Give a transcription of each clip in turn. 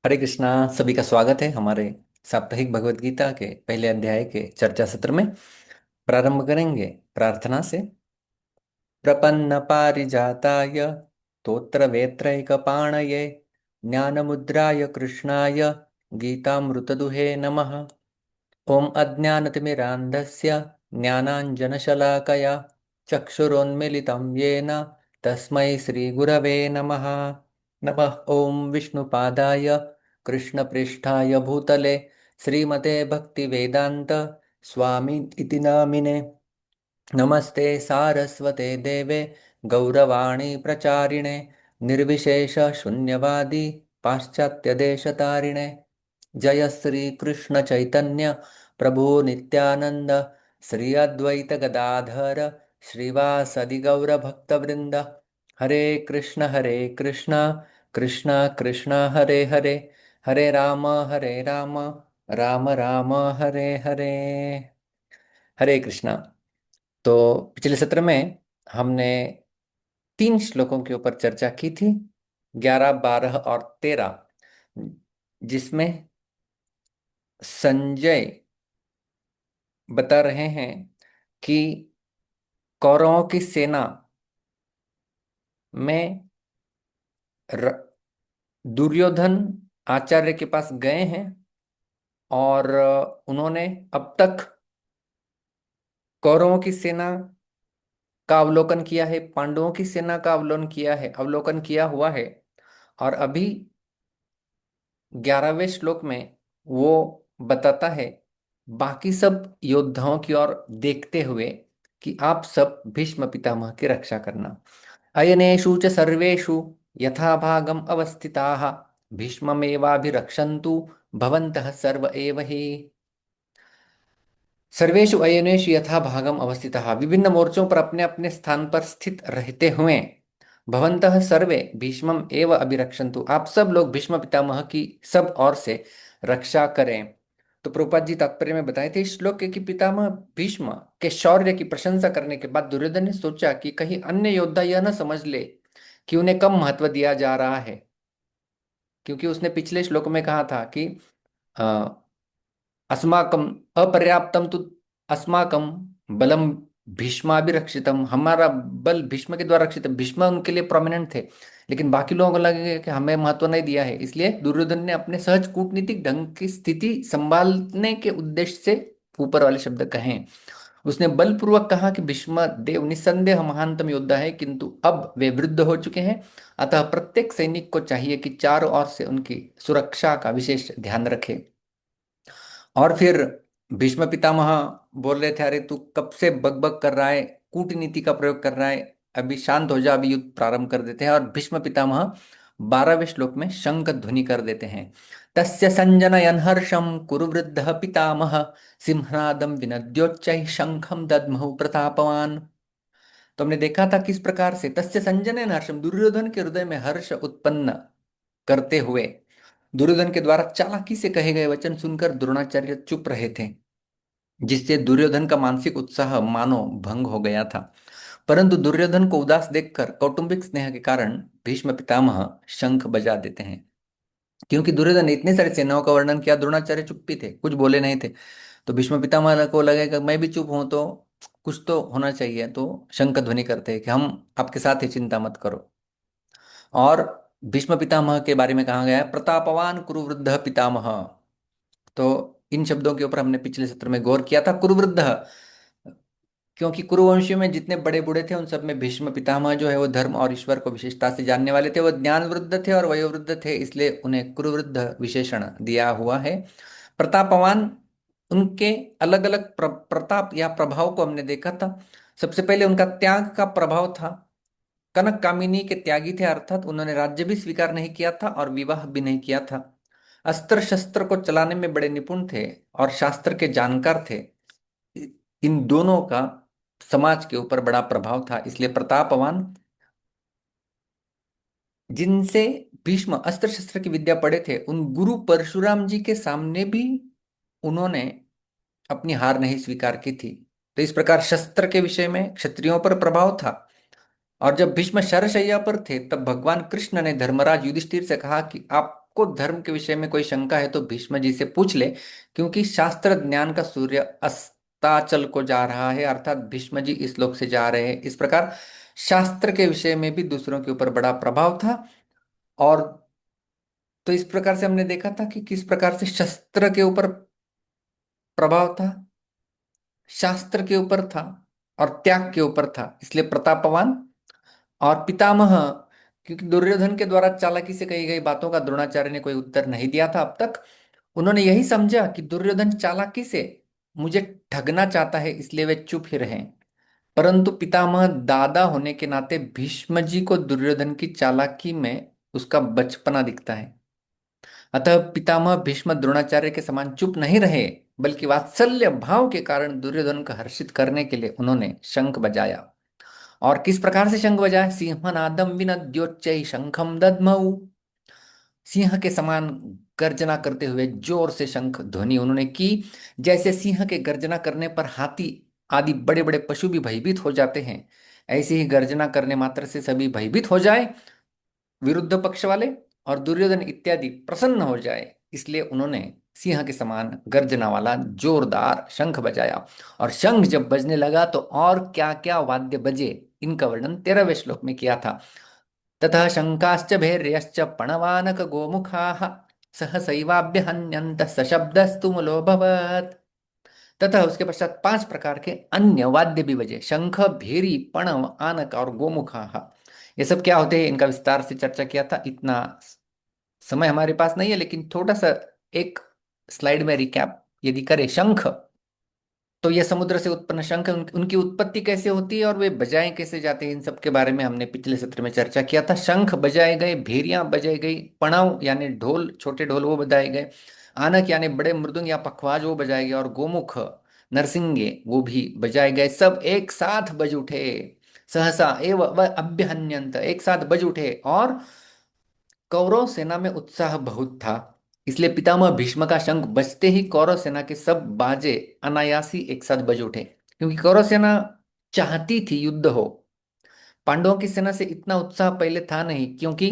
हरे कृष्णा। सभी का स्वागत है हमारे साप्ताहिक भगवत गीता के पहले अध्याय के चर्चा सत्र में। प्रारंभ करेंगे प्रार्थना से। प्रपन्न पारिजाताय तोत्र वेत्रैकपाणये ज्ञानमुद्राय कृष्णाय गीतामृतदुहे नमः। ओम अज्ञानतिमिरान्धस्य ज्ञानाञ्जनशलाकया चक्षुरोन्मीलितं येन तस्मै श्रीगुरवे नमः। नमः ओम विष्णुपादाय कृष्णपृष्ठाय भूतले श्रीमते भक्तिवेदान्त स्वामी इति नामिने। नमस्ते सारस्वते देवे गौरवाणी प्रचारिणे निर्विशेष शून्यवादी पाश्चात्यदेशतारिणे। जय श्री कृष्ण चैतन्य प्रभु नित्यानंद श्री अद्वैत गदाधर श्रीवासदि गौर भक्तवृंद। हरे कृष्ण कृष्ण कृष्ण हरे हरे, हरे राम राम राम हरे हरे। हरे कृष्णा। तो पिछले सत्र में हमने 3 श्लोकों के ऊपर चर्चा की थी, 11, 12 और 13, जिसमें संजय बता रहे हैं कि कौरवों की सेना में र- दुर्योधन आचार्य के पास गए हैं और उन्होंने अब तक कौरवों की सेना का अवलोकन किया है, पांडवों की सेना का अवलोकन किया हुआ है। और अभी 11वें श्लोक में वो बताता है बाकी सब योद्धाओं की ओर देखते हुए कि आप सब भीष्म पितामह की रक्षा करना। अयनेषु च सर्वेषु यथा भागम अवस्थिताः भीष्ममेवाभिरक्षन्तु भवन्तः सर्व एव हि। सर्वेषु अयनेषु यथा भागम अवस्थिताः, विभिन्न मोर्चों पर अपने अपने स्थान पर स्थित रहते हुए भवन्तः सर्वे भीष्मम एव अभिरक्षन्तु, आप सब लोग भीष्म पितामह की सब ओर से रक्षा करें। तो प्रभुपाद जी तात्पर्य में बताए थे इस श्लोक के कि पितामह भीष्म के शौर्य की प्रशंसा करने के बाद दुर्योधन ने सोचा कि कहीं अन्य योद्धा यह न समझ ले कि उन्हें कम महत्व दिया जा रहा है, क्योंकि उसने पिछले श्लोक में कहा था कि अस्माकम अपर्याप्तम तो अस्माकम बलम भीष्माभिरक्षितम, हमारा बल भीष्म के द्वारा रक्षित है। भीष्म उनके लिए प्रोमिनेंट थे, लेकिन बाकी लोगों को लगे कि हमें महत्व नहीं दिया है, इसलिए दुर्योधन ने अपने सहज कूटनीतिक ढंग की स्थिति संभालने के उद्देश्य से ऊपर वाले शब्द कहे। उसने बलपूर्वक कहा कि भीष्म देव निस्संदेह महानतम योद्धा है, किंतु अब वे वृद्ध हो चुके हैं, अतः प्रत्येक सैनिक को चाहिए कि चारों ओर से उनकी सुरक्षा का विशेष ध्यान रखे। और फिर भीष्म पितामह बोल रहे थे, अरे तू कब से बकबक कर रहा है, कूटनीति का प्रयोग कर रहा है, अभी शांत हो जा, अभी युद्ध प्रारंभ कर देते हैं। और भीष्म पितामह 12वें श्लोक में शंख ध्वनि कर देते हैं। तस्य संजनयन हर्षम कुरु वृद्ध पितामह सिंहनादम विनद्योच्चैः शंखम दद्महु प्रतापवान। तो हमने देखा था किस प्रकार से तस्य संजनयन हर्षम, दुर्योधन के हृदय में हर्ष उत्पन्न करते हुए दुर्योधन के द्वारा चालाकी से कहे गए वचन सुनकर द्रोणाचार्य चुप रहे थे, जिससे दुर्योधन का मानसिक उत्साह मानो भंग हो गया था। परंतु दुर्योधन को उदास देखकर कौटुंबिक स्नेह के कारण भीष्म पितामह शंख बजा देते हैं। क्योंकि दुर्योधन ने इतने सारे सेनाओं का वर्णन किया, द्रोणाचार्य चुप भी थे, कुछ बोले नहीं थे। तो भीष्म पितामह को लगेगा मैं भी चुप हूं तो कुछ तो होना चाहिए, तो शंख ध्वनि करते हैं कि हम आपके साथ ही, चिंता मत करो। और भीष्म पितामह के बारे में कहा गया है प्रतापवान कुरुवृद्ध पितामह। तो इन शब्दों के ऊपर हमने पिछले सत्र में गौर किया था। कुरुवृद्ध, क्योंकि कुरुवंशियों में जितने बड़े बूढ़े थे उन सब में भीष्म पितामह जो है वो धर्म और ईश्वर को विशेषता से जानने वाले थे, वो ज्ञान वृद्ध थे और वयोवृद्ध थे, इसलिए उन्हें कुरुवृद्ध विशेषण दिया हुआ है। प्रतापवान, उनके अलग अलग प्रताप या प्रभाव को हमने देखा था। सबसे पहले उनका त्याग का प्रभाव था। कनक कामिनी के त्यागी थे, अर्थात उन्होंने राज्य भी स्वीकार नहीं किया था और विवाह भी नहीं किया था। अस्त्र शस्त्र को चलाने में बड़े निपुण थे और शास्त्र के जानकार थे। इन दोनों का समाज के ऊपर बड़ा प्रभाव था, इसलिए प्रतापवान, जिनसे भीष्म अस्त्र शस्त्र की विद्या पढ़े थे, उन गुरु परशुराम जी के सामने भी उन्होंने अपनी हार नहीं स्वीकार की थी। तो इस प्रकार शस्त्र के विषय में क्षत्रियों पर प्रभाव था। और जब भीष्म शरशैया पर थे तब भगवान कृष्ण ने धर्मराज युधिष्ठिर से कहा कि आप आपको धर्म के विषय में कोई शंका है तो भीष्म जी से पूछ ले, क्योंकि शास्त्र ज्ञान का सूर्य अस्ताचल को जा रहा है, अर्थात भीष्म जी इस लोक से जा रहे हैं। इस प्रकार शास्त्र के विषय में भी दूसरों के ऊपर बड़ा प्रभाव था। और तो इस प्रकार से हमने देखा था कि किस प्रकार से शस्त्र के ऊपर प्रभाव था, शास्त्र के ऊपर था, और त्याग के ऊपर था, इसलिए प्रतापवान और पितामह। क्योंकि दुर्योधन के द्वारा चालाकी से कही गई बातों का द्रोणाचार्य ने कोई उत्तर नहीं दिया था अब तक। उन्होंने यही समझा कि दुर्योधन चालाकी से मुझे ठगना चाहता है, इसलिए वे चुप ही रहे। परंतु पितामह दादा होने के नाते भीष्म जी को दुर्योधन की चालाकी में उसका बचपना दिखता है। अतः पितामह भीष्म द्रोणाचार्य के समान चुप नहीं रहे, बल्कि वात्सल्य भाव के कारण दुर्योधन को हर्षित करने के लिए उन्होंने शंख बजाया। और किस प्रकार से शंख बजाया? सिंहनादम विनद्योच्चैः शंखम दद्मौ। सिंह के समान गर्जना करते हुए जोर से शंख ध्वनि उन्होंने की। जैसे सिंह के गर्जना करने पर हाथी आदि बड़े बड़े पशु भी भयभीत हो जाते हैं, ऐसे ही गर्जना करने मात्र से सभी भयभीत हो जाए, विरुद्ध पक्ष वाले और दुर्योधन इत्यादि प्रसन्न हो जाए, इसलिए उन्होंने सिंह के समान गर्जना वाला जोरदार शंख बजाया। और शंख जब बजने लगा तो और क्या क्या वाद्य बजे, इनका वर्णन 13वें श्लोक में किया था। ततः शंकाश्च भैर्यश्च पणवानक गोमुखाः सहसैवाभ्य हन्यन्त सशब्दस्तु मुलोऽभवत्। तथा उसके पश्चात 5 प्रकार के अन्य वाद्य भी बजे, शंख, भेरी, पणव, आनक और गोमुखाः। ये सब क्या होते हैं, इनका विस्तार से चर्चा किया था। इतना समय हमारे पास नहीं है, लेकिन थोड़ा सा एक स्लाइड में रिकैप यदि करें। शंख, तो यह समुद्र से उत्पन्न शंख, उनकी उत्पत्ति कैसे होती है और वे बजाए कैसे जाते हैं, इन सब के बारे में हमने पिछले सत्र में चर्चा किया था। शंख बजाए गए, भेरियां बजाई गई, पणव यानी ढोल, छोटे ढोल वो बजाए गए, आनक यानी बड़े मृदुंग या पखवाज वो बजाए गए, और गोमुख नरसिंगे वो भी बजाए गए। सब एक साथ बज उठे, सहसा एव व अभ्यहन्यंत, एक साथ बज उठे। और कौरव सेना में उत्साह बहुत था, इसलिए पितामह भीष्म का शंख बजते ही कौरव सेना के सब बाजे अनायासी एक साथ बज उठे, क्योंकि कौरव सेना चाहती थी युद्ध हो। पांडवों की सेना से इतना उत्साह पहले था नहीं, क्योंकि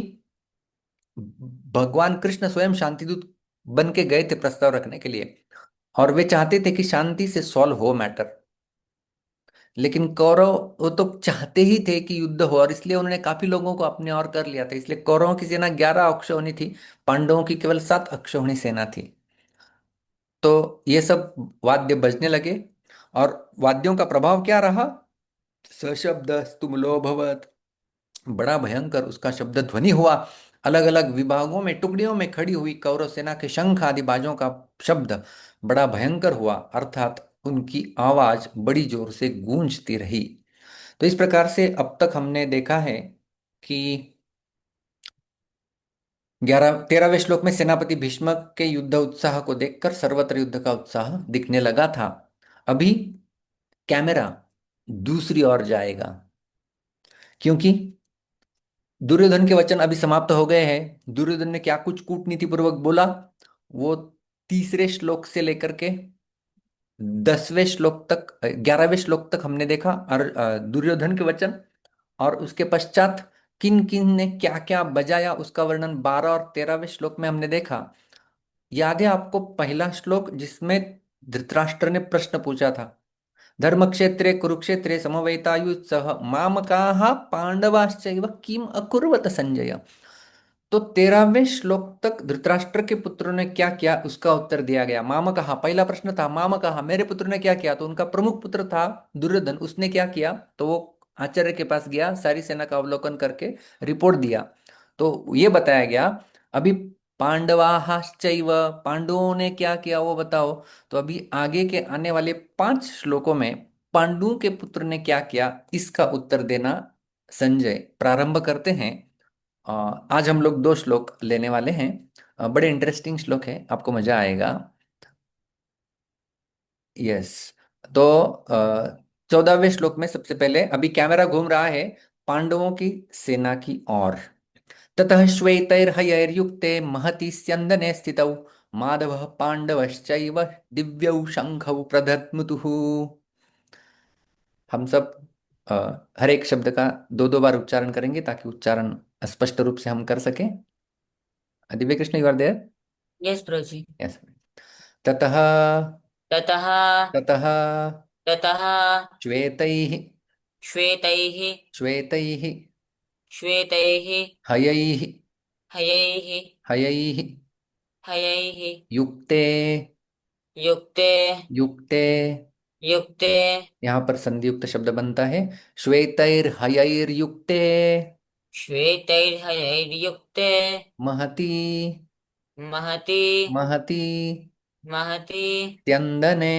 भगवान कृष्ण स्वयं शांतिदूत बन के गए थे प्रस्ताव रखने के लिए, और वे चाहते थे कि शांति से सॉल्व हो मैटर। लेकिन कौरव वो तो चाहते ही थे कि युद्ध हो, और इसलिए उन्होंने काफी लोगों को अपने ओर कर लिया था। इसलिए कौरवों की सेना 11 अक्षौहिणी थी, पांडवों की केवल 7 अक्षौहिणी सेना थी। तो ये सब वाद्य बजने लगे, और वाद्यों का प्रभाव क्या रहा? सशब्द स्तुमलो भवत, बड़ा भयंकर उसका शब्द ध्वनि हुआ। अलग अलग विभागों में, टुकड़ियों में खड़ी हुई कौरव सेना के शंख आदि बाजों का शब्द बड़ा भयंकर हुआ, अर्थात उनकी आवाज बड़ी जोर से गूंजती रही। तो इस प्रकार से अब तक हमने देखा है कि 13वें श्लोक में सेनापति भीष्म के युद्ध उत्साह को देखकर सर्वत्र युद्ध का उत्साह दिखने लगा था। अभी कैमरा दूसरी ओर जाएगा, क्योंकि दुर्योधन के वचन अभी समाप्त हो गए हैं। दुर्योधन ने क्या कुछ कूटनीति पूर्वक बोला, वो तीसरे श्लोक से लेकर के 10वें श्लोक तक, 11वें श्लोक तक हमने देखा, और दुर्योधन के वचन। और उसके पश्चात किन किन ने क्या क्या बजाया उसका वर्णन 12 और 13वें श्लोक में हमने देखा। याद है आपको पहला श्लोक जिसमें धृतराष्ट्र ने प्रश्न पूछा था? धर्मक्षेत्रे कुरुक्षेत्रे समवेतायुत्सः मामकाः पांडवाश्चैव किम अकुर्वत संजय। तो 13वें श्लोक तक धृतराष्ट्र के पुत्रों ने क्या किया उसका उत्तर दिया गया। मामा कहा, पहला प्रश्न था मामा कहा, मेरे पुत्र ने क्या किया? तो उनका प्रमुख पुत्र था दुर्योधन, उसने क्या किया? तो वो आचार्य के पास गया, सारी सेना का अवलोकन करके रिपोर्ट दिया। तो ये बताया गया। अभी पांडवाश्चैव, पांडवों ने क्या किया वो बताओ। तो अभी आगे के आने वाले 5 श्लोकों में पांडुओं के पुत्र ने क्या किया इसका उत्तर देना संजय प्रारंभ करते हैं। अ, आज हम लोग 2 श्लोक लेने वाले हैं। बड़े इंटरेस्टिंग श्लोक है, आपको मजा आएगा। यस। तो 14वें श्लोक में सबसे पहले अभी कैमरा घूम रहा है पांडवों की सेना की ओर। ततः श्वेतैर्हयैर्युक्ते महति स्यन्दने स्थितौ माधवः पांडवश्चैव दिव्यौ शंखौ प्रदध्मुतुः। हम सब अ, हर एक शब्द का 2 2 बार उच्चारण करेंगे, ताकि उच्चारण स्पष्ट रूप से हम कर सकें। Divya Krishna, you are there? Yes प्रभु जी। यस। ततः ततः ततः ततः श्वेतैः श्वेतैः श्वेतैः श्वेतैः हयैः हयैः हयैः हयैः युक्ते युक्ते युक्ते। युक्ते यहाँ पर संधियुक्त शब्द बनता है, श्वेतैर्हयैर्युक्ते श्वेतैर्हयैर्युक्ते महती महति महती महति स्यन्दने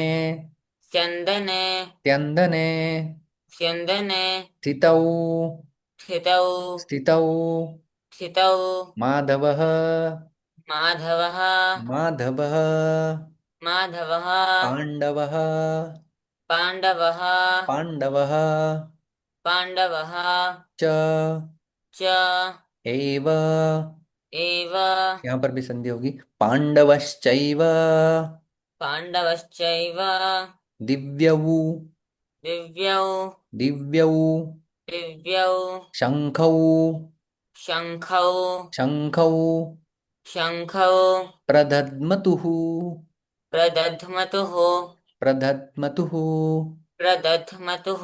स्यन्दने स्यन्दने स्यन्दने स्थितौ स्थितौ स्थितौ स्थितौ माधवः माधवः माधवः माधवः पाण्डवः पाण्डवः पाण्डवः पाण्डवः च च एव। एव यहाँ पर भी संधि होगी, पाण्डवश्चैव पाण्डवश्चैव दिव्यौ दिव्यौ दिव्यौ दिव्यौ शङ्खौ शङ्खौ शङ्खौ शङ्खौ प्रदध्मतुः प्रदध्मतुः प्रदध्मतुः। प्रदध्मतुः।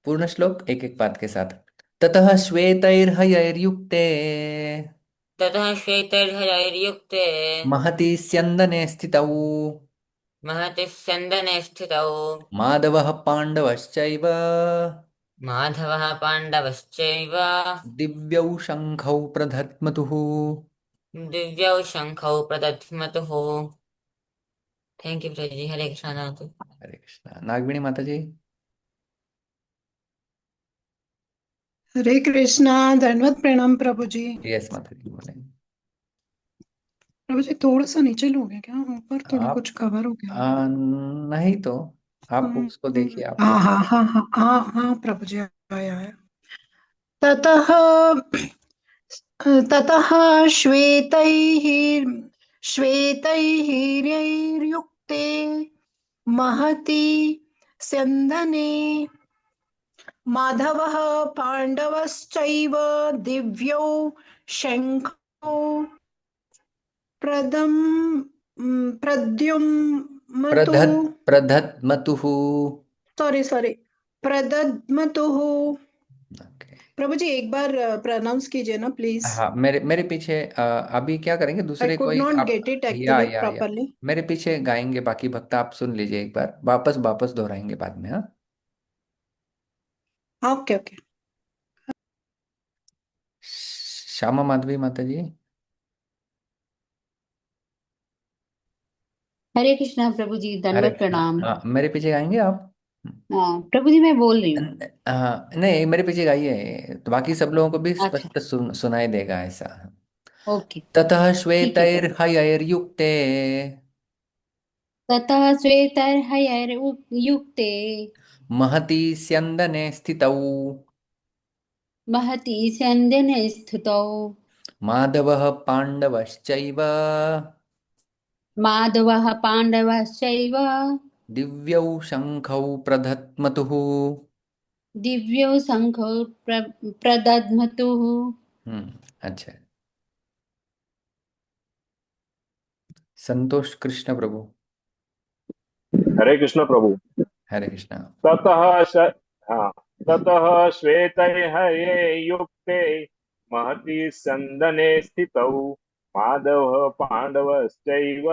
पूर्ण श्लोक एक एक पाद के साथ। ततः श्वेतैर्हयैर्युक्ते ततः श्वेतैर्हयैर्युक्ते महति स्यन्दने स्थितौ महति स्यन्दने स्थितौ माधवः पाण्डवश्चैव माधवः पाण्डवश्चैव दिव्यौ शङ्खौ प्रदध्मतुः। दिव्यौ शङ्खौ प्रदध्मतुः। थैंक यू प्रभु जी। हरे कृष्णा नाथ। हरे कृष्णा। नागवेणी माता जी। हरे कृष्णा। दंडवत प्रणाम प्रभु जी। यस माता जी बोले। प्रभु जी थोड़ा सा नीचे लोगे क्या, ऊपर थोड़ा आप कुछ कवर हो गया। नहीं तो आप उसको देखिए, आप तो। हाँ हाँ हाँ हाँ हाँ हाँ प्रभु जी, आया है। ततः ततः श्वेतैः श्वेतैर्हयैर्युक्ते महति स्यन्दने माधवः पाण्डवश्चैव दिव्यौ शङ्खौ प्रदम प्रद्युम्नतुः। प्रदध्मतुः। सॉरी सॉरी, प्रदद्मतुः। ओके। प्रभु जी एक बार प्रोनाउंस कीजिए ना प्लीज। हाँ, मेरे मेरे पीछे अभी क्या करेंगे, आई दूसरे कुड कोई नॉट आप। गेट इट या एक्चुअली या या प्रॉपरली। मेरे पीछे गाएंगे बाकी भक्त, आप सुन लीजिए एक बार, वापस वापस दोहराएंगे बाद में, हाँ। Okay okay. श्यामा माधवी माता जी। हरे कृष्णा प्रभु जी, हरे दंडवत कृष्णा। प्रणाम। हाँ, मेरे पीछे गाएंगे आप। हाँ प्रभु जी, मैं बोल रही हूँ। हाँ नहीं, मेरे पीछे गाइए तो बाकी सब लोगों को भी अच्छा। स्पष्ट सुनाई देगा ऐसा। ओके। ततः ठीक है प्रभु। श्वेतैर्हयैर्युक्ते ततः श्वेतैर्हयैर्युक्ते महति स्यन्दने स्थितौ महति स्यन्दने स्थितौ माधवः पाण्डवश्चैव माधवः पाण्डवश्चैव दिव्यौ शङ्खौ प्रधत्मतुः। दिव्यौ शङ्खौ प्रदध्मतुः। अच्छा। संतोष कृष्ण प्रभु। हरे कृष्ण प्रभु। हरे कृष्णा। ततः श... हाँ, ततः श्वेतैर्हये युक्ते महति सन्दने स्थितौ माधवः पाण्डवश्चैव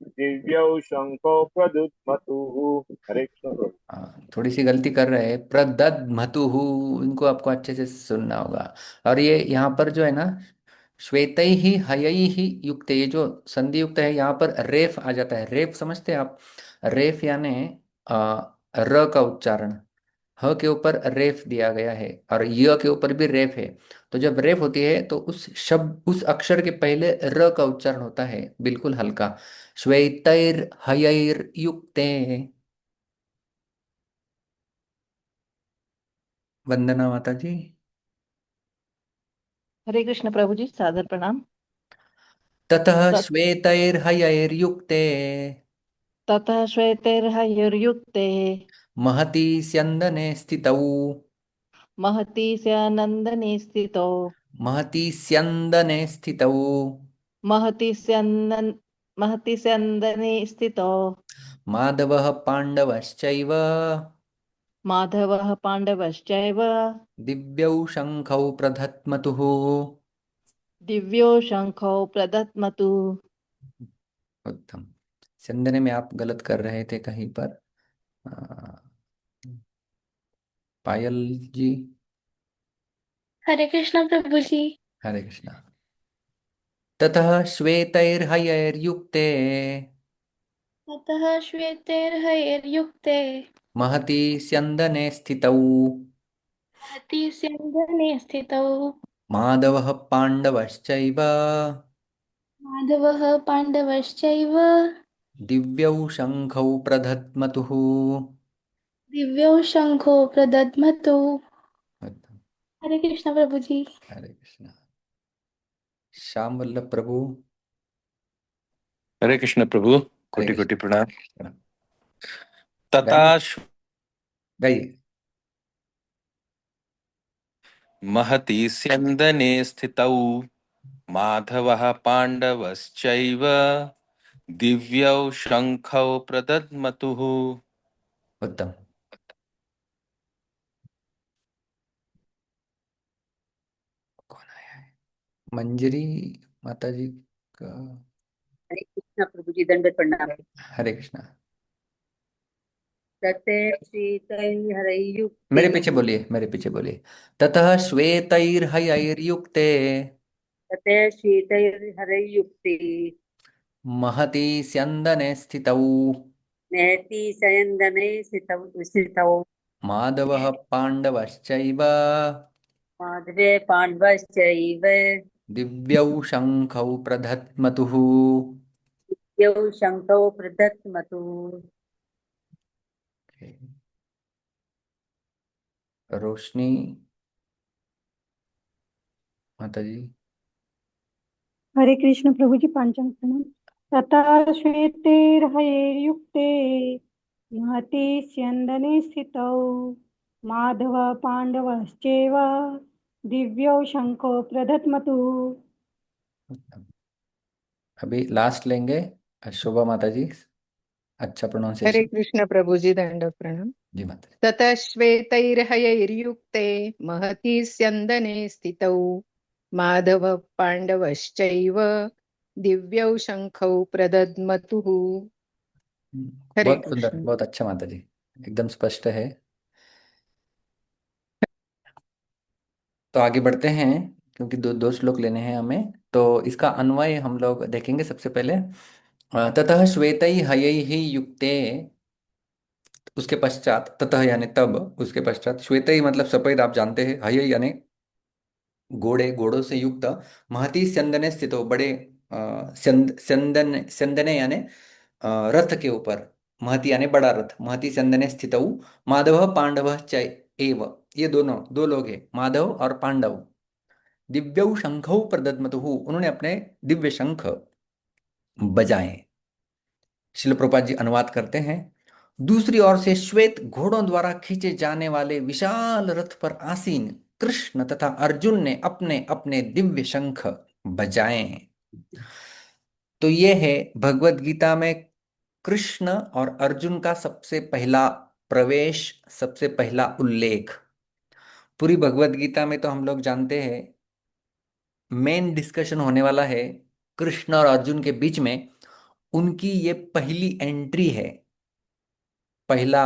दिव्यौ शङ्खौ प्रद्युम्नतुः। हरे कृष्ण प्रभु। थोड़ी सी गलती कर रहे हैं, प्रदध्मतुः, इनको आपको अच्छे से सुनना होगा। और ये यहाँ पर जो है ना, श्वेतै ही हयई ही युक्त, ये जो संधि युक्त है यहाँ पर रेफ आ जाता है। रेफ समझते हैं आप? रेफ यानी र का उच्चारण, ह के ऊपर रेफ दिया गया है और य के ऊपर भी रेफ है। तो जब रेफ होती है तो उस शब्द, उस अक्षर के पहले र का उच्चारण होता है, बिल्कुल हल्का। श्वेतैर हयैर युक्ते। वंदना माता जी। हरे कृष्ण प्रभु जी, सादर प्रणाम। ततः तत- श्वेतैर्हयैर्युक्ते ततः श्वेतैर्हयैर्युक्ते महति स्यन्दने स्थितौ महति स्यानन्दने स्थितौ महति स्यन्दने स्थितौ महति स्यन्दन महति स्यन्दने स्थितौ माधवः पाण्डवश्चैव माधवः पाण्डवश्चैव दिव्यौ शङ्खौ प्रधत्मतुः। दिव्यो शङ्खौ प्रदत्मतु। उत्तम। संदने में आप गलत कर रहे थे कहीं पर। आ, पायल जी। हरे कृष्ण प्रभु जी। हरे कृष्णा। ततः श्वेतैर्हयैर्युक्ते अतः श्वेतैर्हयैर्युक्ते महती स्यन्दने स्थितौ महति स्यन्दने स्थितौ माधवः पाण्डवश्चैव माधवः पाण्डवश्चैव दिव्यौ शङ्खौ प्रधत्मतुः। दिव्यौ शङ्खौ प्रदध्मतु। उत्तम। हरे कृष्ण प्रभु जी। हरे कृष्णा। श्याम वल्लभ प्रभु। हरे कृष्ण प्रभु, हरे कोटि कोटि कृष्ण। प्रणाम। तथा गाइए गाइए। महति स्यन्दने स्थितौ माधवः पाण्डवश्चैव दिव्यौ शङ्खौ प्रदद्मतुः। उत्तम। कौन आया है? मंजरी माता जी का। हरे कृष्ण प्रभु जी, दंडवत प्रणाम। हरे कृष्णा। तते शीतैर्हरैर्युक्ते मेरे पीछे बोलिए, मेरे पीछे बोलिए। ततः श्वेतैर्हयैर्युक्ते तते शीतैर्हरैर्युक्ते महती स्यन्दने स्थितौ नेति सयन्दने स्थितौ माधवः पाण्डवश्चैव माधवे पाण्डवश्चैव दिव्यौ शङ्खौ प्रधत्मतुः। यौ शङ्खौ प्रदत्मतु। रोशनी माता जी। हरे कृष्ण प्रभु जी, पांचम प्रणाम। तथा श्वेतैर्हयैर्युक्ते महति स्यन्दने स्थितौ माधव पाण्डवश्चैव दिव्यौ शङ्खौ प्रदत्मतु। अभी लास्ट लेंगे। शोभा माता जी। अच्छा हरे प्रोनाउंसिएशन। कृष्ण प्रभु जी, दंडवत प्रणाम। जी माता जी। ततः श्वेतैर्हयैर्युक्ते महति स्यन्दने स्थितौ माधव पाण्डवश्चैव दिव्यौ शङ्खौ प्रदद्मतुः। हरे बहुत सुंदर, कृष्ण। बहुत अच्छा माता जी, एकदम स्पष्ट है। तो आगे बढ़ते हैं, क्योंकि दो दो श्लोक लेने हैं हमें, तो इसका अन्वय हम लोग देखेंगे सबसे पहले। ततः श्वेतै हयै ही युक्ते, उसके पश्चात ततः यानी तब, उसके पश्चात श्वेतै मतलब सफेद, आप जानते हैं, हयै यानी घोड़े, घोड़ों से युक्त, महती स्यंदने स्थित हो, बड़े स्यंदने यानी रथ के ऊपर, महती यानी बड़ा रथ, महती स्यंदने स्थित माधव पांडव च एव, ये दोनों दो लोग हैं, माधव और पांडव। दिव्यौ शंखौ प्रदद्मतुः, उन्होंने अपने दिव्य शंख बजाए। शिल प्रभुपाद जी अनुवाद करते हैं। दूसरी ओर से श्वेत घोड़ों द्वारा खींचे जाने वाले विशाल रथ पर आसीन कृष्ण तथा अर्जुन ने अपने अपने दिव्य शंख बजाए। तो ये है भगवत गीता में कृष्ण और अर्जुन का सबसे पहला प्रवेश, सबसे पहला उल्लेख। पूरी भगवत गीता में तो हम लोग जानते हैं मेन डिस्कशन होने वाला है कृष्ण और अर्जुन के बीच में, उनकी ये पहली एंट्री है, पहला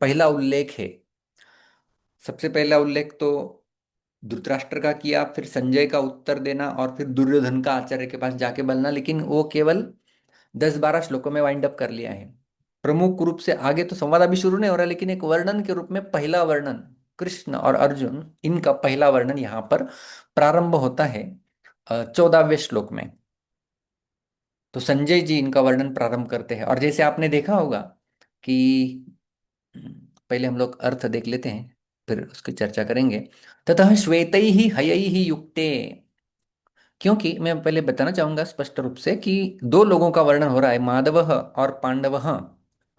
पहला उल्लेख है। सबसे पहला उल्लेख तो धृतराष्ट्र का किया, फिर संजय का उत्तर देना, और फिर दुर्योधन का आचार्य के पास जाके बोलना, लेकिन वो केवल 10-12 श्लोकों में वाइंड अप कर लिया है। प्रमुख रूप से आगे तो संवाद अभी शुरू नहीं हो रहा, लेकिन एक वर्णन के रूप में पहला वर्णन कृष्ण और अर्जुन, इनका पहला वर्णन यहाँ पर प्रारंभ होता है 14वें श्लोक में। तो संजय जी इनका वर्णन प्रारंभ करते हैं, और जैसे आपने देखा होगा कि पहले हम लोग अर्थ देख लेते हैं, फिर उसकी चर्चा करेंगे। ततः श्वेतै ही हयै ही युक्ते, क्योंकि मैं पहले बताना चाहूंगा स्पष्ट रूप से कि दो लोगों का वर्णन हो रहा है, माधव और पांडव,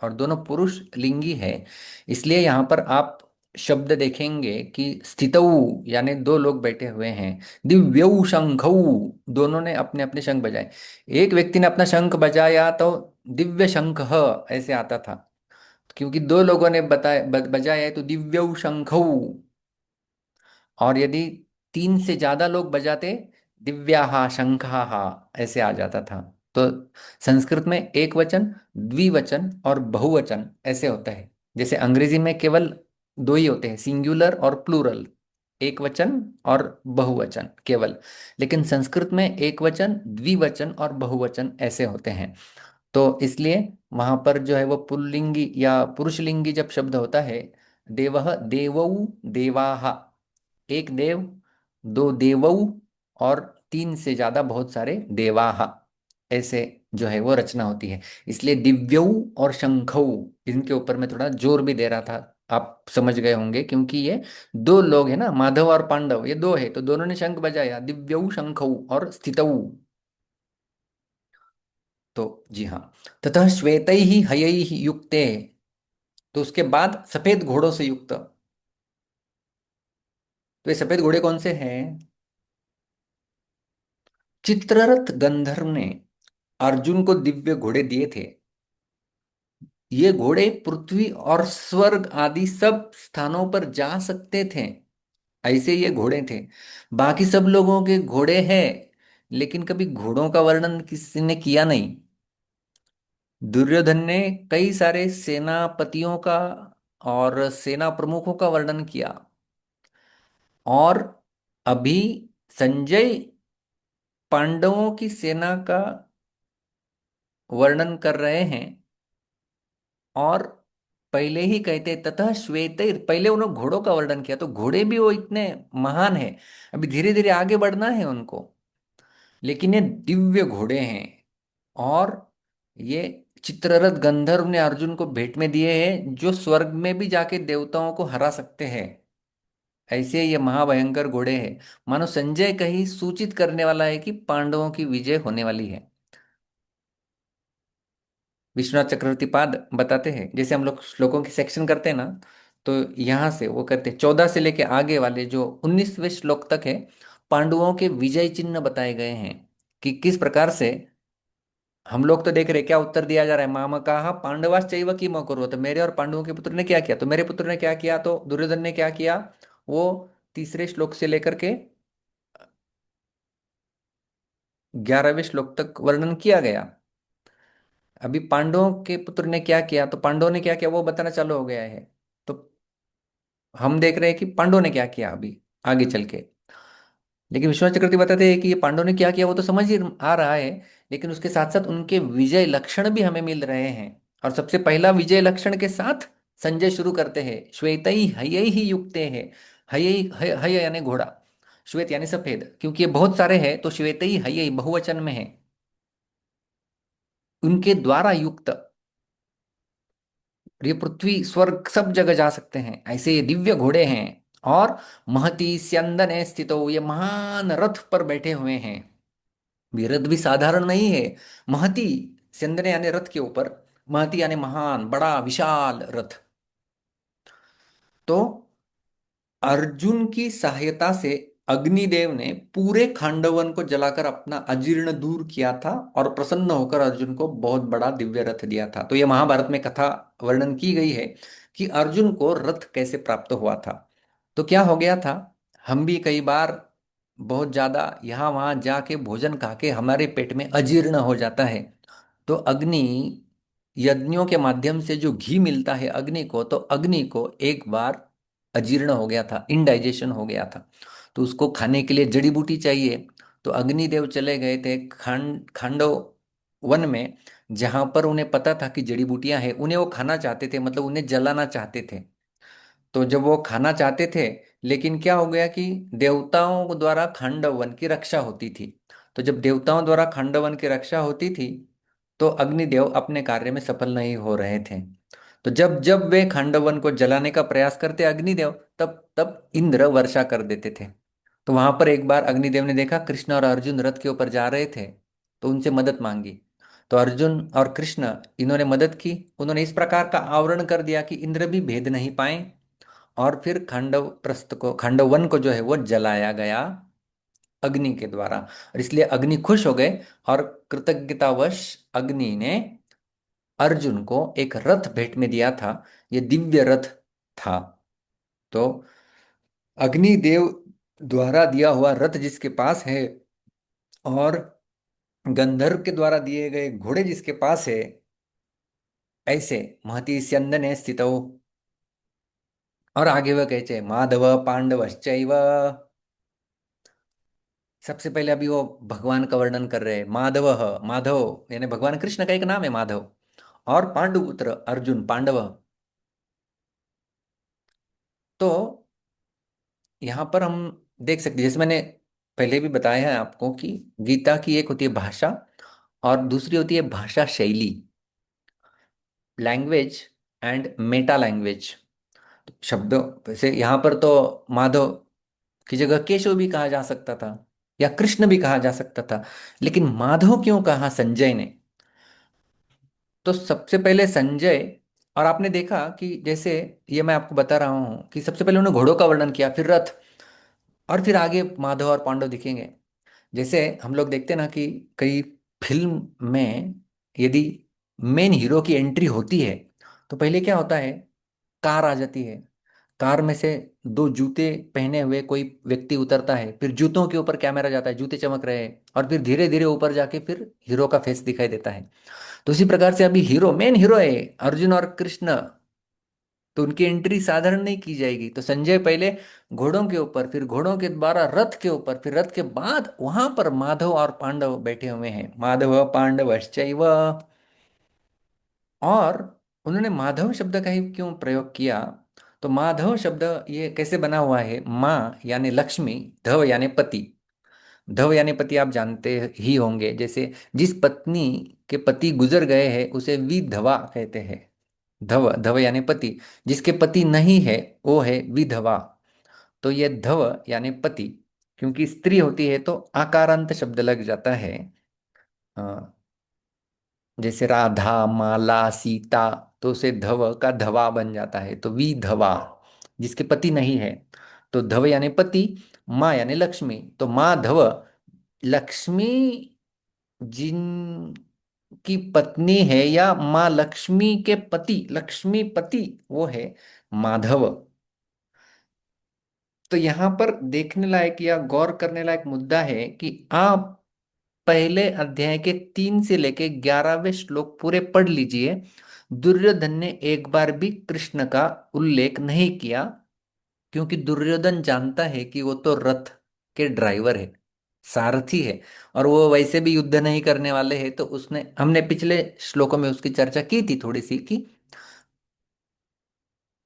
और दोनों पुरुष लिंगी है। इसलिए यहाँ पर आप शब्द देखेंगे कि स्थितौ यानी दो लोग बैठे हुए हैं, दिव्यौ शंखौ दोनों ने अपने अपने शंख बजाए। एक व्यक्ति ने अपना शंख बजाया तो दिव्य शंख ऐसे आता था, क्योंकि दो लोगों ने बजाया है तो दिव्यौ शंखौ। और यदि तीन से ज्यादा लोग बजाते दिव्याहा शंखाहा ऐसे आ जाता था। तो संस्कृत में एक वचन, द्विवचन और बहुवचन ऐसे होता है। जैसे अंग्रेजी में केवल दो ही होते हैं, सिंगुलर और प्लूरल, एक वचन और बहुवचन केवल। लेकिन संस्कृत में एक वचन, द्विवचन और बहुवचन ऐसे होते हैं। तो इसलिए वहां पर जो है वो पुल्लिंगी या पुरुषलिंगी जब शब्द होता है, देवः देवौ देवाः, एक देव, दो देवौ और तीन से ज्यादा बहुत सारे देवाः, ऐसे जो है वो रचना होती है। इसलिए दिव्यौ और शंखौ, इनके ऊपर मैं थोड़ा जोर भी दे रहा था, आप समझ गए होंगे, क्योंकि ये दो लोग हैं ना, माधव और पांडव, ये दो है तो दोनों ने शंख बजाया, दिव्यौ शंखौ और स्थितौ। तो जी हाँ, ततः श्वेतै ही हयै युक्ते, तो उसके बाद सफेद घोड़ों से युक्त। तो ये सफेद घोड़े कौन से हैं? चित्ररथ गंधर्व ने अर्जुन को दिव्य घोड़े दिए थे। ये घोड़े पृथ्वी और स्वर्ग आदि सब स्थानों पर जा सकते थे, ऐसे ये घोड़े थे। बाकी सब लोगों के घोड़े हैं, लेकिन कभी घोड़ों का वर्णन किसी ने किया नहीं। दुर्योधन ने कई सारे सेनापतियों का और सेना प्रमुखों का वर्णन किया, और अभी संजय पांडवों की सेना का वर्णन कर रहे हैं। और पहले ही कहते तथा श्वेत, पहले उन्होंने घोड़ों का वर्णन किया, तो घोड़े भी वो इतने महान है, अभी धीरे धीरे आगे बढ़ना है उनको, लेकिन ये दिव्य घोड़े हैं। और ये चित्ररथ गंधर्व ने अर्जुन को भेंट में दिए हैं, जो स्वर्ग में भी जाके देवताओं को हरा सकते हैं, ऐसे ये महाभयंकर घोड़े हैं। मानो संजय कहीं सूचित करने वाला है कि पांडवों की विजय होने वाली है। विश्वनाथ चक्रवर्ती पाद बताते हैं, जैसे हम लोग श्लोकों की सेक्शन करते हैं ना, तो यहाँ से वो करते हैं 14 से लेके आगे वाले जो 19वें श्लोक तक है, पांडवों के विजय चिन्ह बताए गए हैं कि किस प्रकार से। हम लोग तो देख रहे हैं क्या उत्तर दिया जा रहा है, मामा कहा पांडवाश्चैव किम अकुर्वत, तो मेरे और पांडवों के पुत्र ने क्या किया, तो मेरे पुत्र ने क्या किया, तो दुर्योधन ने क्या किया, वो तीसरे श्लोक से लेकर के 11वें श्लोक तक वर्णन किया गया। अभी पांडवों के पुत्र ने क्या किया, तो पांडवों ने क्या किया वो बताना चालू हो गया है। तो हम देख रहे हैं कि पांडवों ने क्या किया अभी आगे चल के। लेकिन विश्वनाथ चक्रवर्ती बताते हैं कि ये पांडवों ने क्या किया वो तो समझ ही आ रहा है, लेकिन उसके साथ साथ उनके विजय लक्षण भी हमें मिल रहे हैं। और सबसे पहला विजय लक्षण के साथ संजय शुरू करते हैं, श्वेतई हयै ही युक्ते है। हयै हय यानी घोड़ा, श्वेत यानी सफेद, क्योंकि ये बहुत सारे हैं तो श्वेतई हयै बहुवचन में है, उनके द्वारा युक्त। और ये पृथ्वी स्वर्ग सब जगह जा सकते हैं, ऐसे ये दिव्य घोड़े हैं। और महती स्यंदने स्थितो, ये महान रथ पर बैठे हुए हैं। ये रथ भी साधारण नहीं है। महती, स्यंदने यानी रथ के ऊपर, महती यानी महान, बड़ा विशाल रथ। तो अर्जुन की सहायता से अग्निदेव ने पूरे खांडवन को जलाकर अपना अजीर्ण दूर किया था, और प्रसन्न होकर अर्जुन को बहुत बड़ा दिव्य रथ दिया था। तो ये महाभारत में कथा वर्णन की गई है कि अर्जुन को रथ कैसे प्राप्त हुआ था। तो क्या हो गया था, हम भी कई बार बहुत ज्यादा यहाँ वहां जाके भोजन खा के हमारे पेट में अजीर्ण हो जाता है। तो अग्नि यज्ञों के माध्यम से जो घी मिलता है अग्नि को, तो अग्नि को एक बार अजीर्ण हो गया था, इनडाइजेशन हो गया था, तो उसको खाने के लिए जड़ी बूटी चाहिए। तो अग्निदेव चले गए थे खांडव वन में, जहां पर उन्हें पता था कि जड़ी बूटियां हैं, उन्हें वो खाना चाहते थे, मतलब उन्हें जलाना चाहते थे। तो जब वो खाना चाहते थे, लेकिन क्या हो गया कि देवताओं द्वारा खांडव वन की रक्षा होती थी। तो जब देवताओं द्वारा खांडव वन की रक्षा होती थी, तो अग्निदेव अपने कार्य में सफल नहीं हो रहे थे। तो जब जब वे खांडवन को जलाने का प्रयास करते अग्निदेव, तब तब इंद्र वर्षा कर देते थे। तो वहां पर एक बार अग्निदेव ने देखा कृष्ण और अर्जुन रथ के ऊपर जा रहे थे, तो उनसे मदद मांगी। तो अर्जुन और कृष्ण इन्होंने मदद की, उन्होंने इस प्रकार का आवरण कर दिया कि इंद्र भी भेद नहीं पाए, और फिर खांडव प्रस्थ को, खांडव वन को जो है वो जलाया गया अग्नि के द्वारा। और इसलिए अग्नि खुश हो गए और कृतज्ञतावश अग्नि ने अर्जुन को एक रथ भेंट में दिया था। ये दिव्य रथ था। तो अग्निदेव द्वारा दिया हुआ रथ जिसके पास है और गंधर्व के द्वारा दिए गए घोड़े जिसके पास है, ऐसे महती स्यंदने स्थित। और आगे वह कहते हैं माधव पांडवश्चैव। सबसे पहले अभी वो भगवान का वर्णन कर रहे हैं। माधव, माधव यानी भगवान कृष्ण का एक नाम है माधव। और पांडुपुत्र अर्जुन, पांडव। तो यहाँ पर हम देख सकते हैं, जैसे मैंने पहले भी बताया है आपको, कि गीता की एक होती है भाषा और दूसरी होती है भाषा शैली, लैंग्वेज एंड मेटा लैंग्वेज। शब्दों वैसे यहाँ पर तो माधव की जगह केशव भी कहा जा सकता था या कृष्ण भी कहा जा सकता था, लेकिन माधव क्यों कहा संजय ने? तो सबसे पहले संजय, और आपने देखा कि जैसे ये मैं आपको बता रहा हूं कि सबसे पहले उन्होंने घोड़ों का वर्णन किया, फिर रथ, और फिर आगे माधव और पांडव दिखेंगे। जैसे हम लोग देखते हैं ना कि कई फिल्म में यदि मेन हीरो की एंट्री होती है तो पहले क्या होता है, कार आ जाती है। कार में से दो जूते पहने हुए कोई व्यक्ति उतरता है, फिर जूतों के ऊपर कैमरा जाता है, जूते चमक रहे हैं, और फिर धीरे धीरे ऊपर जाके फिर हीरो का फेस दिखाई देता है। तो उसी प्रकार से अभी हीरो, मेन हीरो है अर्जुन और कृष्ण, तो उनकी एंट्री साधारण नहीं की जाएगी। तो संजय पहले घोड़ों के ऊपर, फिर घोड़ों के द्वारा रथ के ऊपर, फिर रथ के बाद वहां पर माधव और पांडव बैठे हुए हैं। माधव पांडवश्चैव। और उन्होंने माधव शब्द का ही क्यों प्रयोग किया? तो माधव शब्द ये कैसे बना हुआ है? माँ यानी लक्ष्मी, धव यानी पति। धव यानी पति आप जानते ही होंगे, जैसे जिस पत्नी के पति गुजर गए हैं उसे विधवा कहते हैं। धव, धव यानी पति। जिसके पति नहीं है वो है विधवा। तो ये धव यानी पति, क्योंकि स्त्री होती है तो आकारांत शब्द लग जाता है। जैसे राधा, माला, सीता, तो उसे धव का धवा बन जाता है, तो विधवा जिसके पति नहीं है। तो धव यानी पति, माँ यानी लक्ष्मी। तो माँ धव, लक्ष्मी जिन की पत्नी है या माँ लक्ष्मी के पति, लक्ष्मीपति, वो है माधव। तो यहाँ पर देखने लायक या गौर करने लायक मुद्दा है कि आप पहले अध्याय के 3 से लेके 11वें श्लोक पूरे पढ़ लीजिए। दुर्योधन ने एक बार भी कृष्ण का उल्लेख नहीं किया, क्योंकि दुर्योधन जानता है कि वो तो रथ के ड्राइवर है, सारथी है, और वो वैसे भी युद्ध नहीं करने वाले हैं। तो उसने, हमने पिछले श्लोकों में उसकी चर्चा की थी थोड़ी सी, कि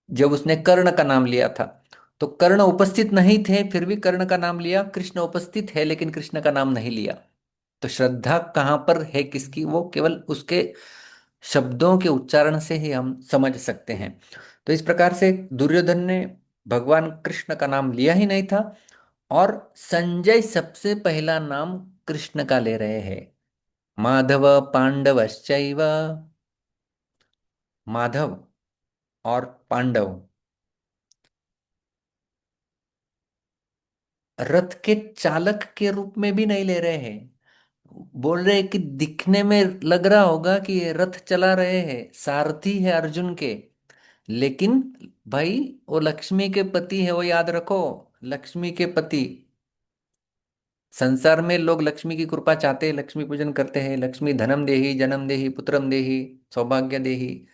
जब उसने कर्ण का नाम लिया था तो कर्ण उपस्थित नहीं थे, फिर भी कर्ण का नाम लिया। कृष्ण उपस्थित है लेकिन कृष्ण का नाम नहीं लिया। तो श्रद्धा कहाँ पर है किसकी, वो केवल उसके शब्दों के उच्चारण से ही हम समझ सकते हैं। तो इस प्रकार से दुर्योधन ने भगवान कृष्ण का नाम लिया ही नहीं था, और संजय सबसे पहला नाम कृष्ण का ले रहे हैं। माधव पांडवश्चैव। माधव और पांडव रथ के चालक के रूप में भी नहीं ले रहे हैं। बोल रहे हैं कि दिखने में लग रहा होगा कि ये रथ चला रहे हैं, सारथी है अर्जुन के, लेकिन भाई वो लक्ष्मी के पति है, वो याद रखो। लक्ष्मी के पति। संसार में लोग लक्ष्मी की कृपा चाहते हैं, लक्ष्मी पूजन करते हैं। लक्ष्मी धनम देही, जन्म देही, पुत्रम देही, सौभाग्य देही।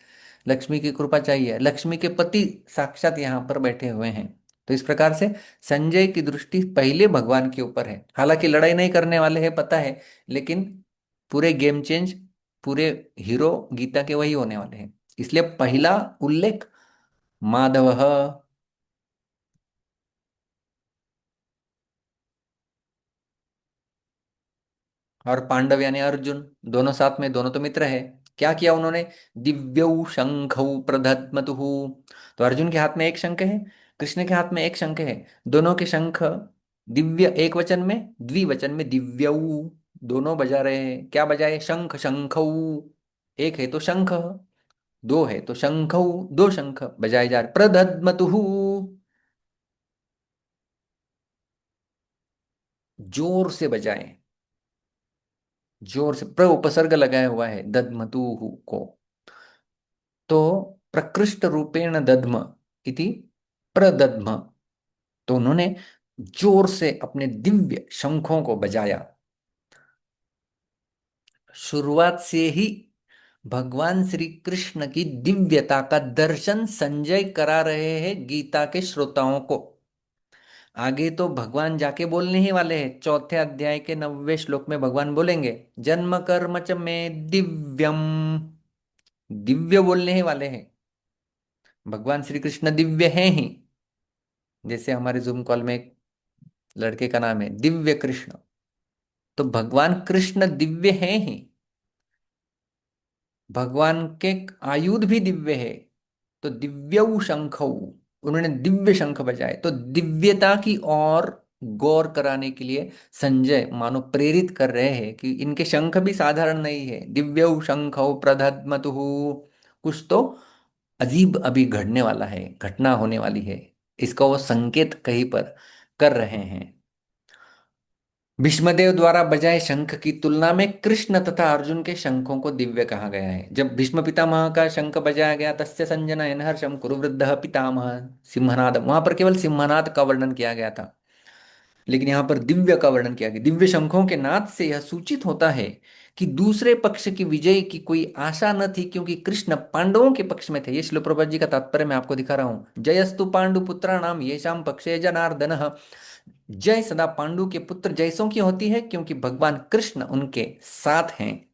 लक्ष्मी की कृपा चाहिए। लक्ष्मी के पति साक्षात यहाँ पर बैठे हुए हैं। तो इस प्रकार से संजय की दृष्टि पहले भगवान के ऊपर है। हालांकि लड़ाई नहीं करने वाले हैं पता है, लेकिन पूरे गेम चेंज, पूरे हीरो गीता के वही होने वाले हैं। इसलिए पहला उल्लेख माधव। और पांडव यानी अर्जुन, दोनों साथ में, दोनों तो मित्र है। क्या किया उन्होंने? दिव्यौ शंखौ प्रदद्मतुः। तो अर्जुन के हाथ में एक शंख है, कृष्ण के हाथ में एक शंख है। दोनों के शंख दिव्य, एक वचन में, द्विवचन में दिव्यौ, दोनों बजा रहे हैं। क्या बजाए? शंख शंखौ। एक है तो शंख, दो है तो शंखौ, दो शंख बजाए जा रहे। प्रदद्मतुः, जोर से बजाएं, जोर से। प्र उपसर्ग लगाया हुआ है दध्मतु को, तो प्रकृष्ट रूपेण दध्म इति प्रदध्म। तो उन्होंने जोर से अपने दिव्य शंखों को बजाया। शुरुआत से ही भगवान श्री कृष्ण की दिव्यता का दर्शन संजय करा रहे हैं गीता के श्रोताओं को। आगे तो भगवान जाके बोलने ही वाले हैं। चौथे अध्याय के 90वें श्लोक में भगवान बोलेंगे जन्म कर्म च में दिव्यम। दिव्य बोलने ही वाले हैं। भगवान श्री कृष्ण दिव्य हैं ही। जैसे हमारे जूम कॉल में एक लड़के का नाम है दिव्य कृष्ण, तो भगवान कृष्ण दिव्य हैं ही। भगवान के आयुध भी दिव्य है। तो दिव्यौ शंखौ, उन्होंने दिव्य शंख बजाए। तो दिव्यता की ओर गौर कराने के लिए संजय मानो प्रेरित कर रहे हैं कि इनके शंख भी साधारण नहीं है। दिव्यौ शंखौ प्रदध्मतुः, कुछ तो अजीब अभी घड़ने वाला है, घटना होने वाली है, इसका वो संकेत कहीं पर कर रहे हैं। भीष्मदेव द्वारा बजाए शंख की तुलना में कृष्ण तथा अर्जुन के शंखों को दिव्य कहा गया है। जब भीष्म पितामह का शंख बजाया गया तस्य संजनयन हर्षं कुरु वृद्धः पितामह सिंहनाद, वहां पर केवल सिंहनाद का वर्णन किया गया था, लेकिन यहाँ पर दिव्य का वर्णन किया गया। दिव्य शंखों के नाद से यह सूचित होता है कि दूसरे पक्ष की विजय की कोई आशा न थी, क्योंकि कृष्ण पांडवों के पक्ष में थे। ये श्रील प्रभुपाद जी का तात्पर्य मैं आपको दिखा रहा हूं। जयस्तु पांडु पुत्राणाम येषाम पक्षे जनार्दन। जय सदा पांडु के पुत्र जयसों की होती है, क्योंकि भगवान कृष्ण उनके साथ हैं।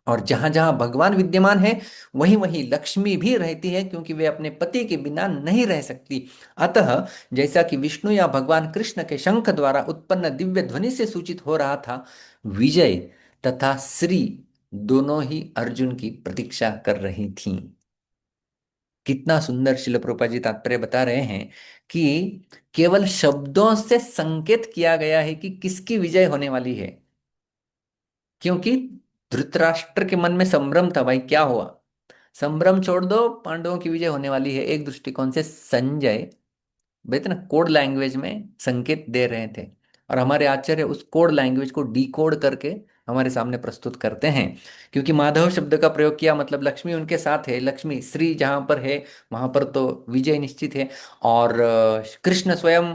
और जहां जहां भगवान विद्यमान है वहीं वहीं लक्ष्मी भी रहती है, क्योंकि वे अपने पति के बिना नहीं रह सकती। अतः जैसा कि विष्णु या भगवान कृष्ण के शंख द्वारा उत्पन्न दिव्य ध्वनि से सूचित हो रहा था, विजय तथा श्री दोनों ही अर्जुन की प्रतीक्षा कर रही थीं। कितना सुंदर शिल प्रभुपाद जी तात्पर्य बता रहे हैं कि केवल शब्दों से संकेत किया गया है कि किसकी विजय होने वाली है। क्योंकि धृतराष्ट्र के मन में संभ्रम था, भाई क्या हुआ। संभ्रम छोड़ दो, पांडवों की विजय होने वाली है। एक दृष्टिकोण से संजय बेहतर ना कोड लैंग्वेज में संकेत दे रहे थे, और हमारे आचार्य उस कोड लैंग्वेज को डिकोड करके हमारे सामने प्रस्तुत करते हैं। क्योंकि माधव शब्द का प्रयोग किया मतलब लक्ष्मी उनके साथ है, लक्ष्मी श्री जहां पर है वहां पर तो विजय निश्चित है। और कृष्ण स्वयं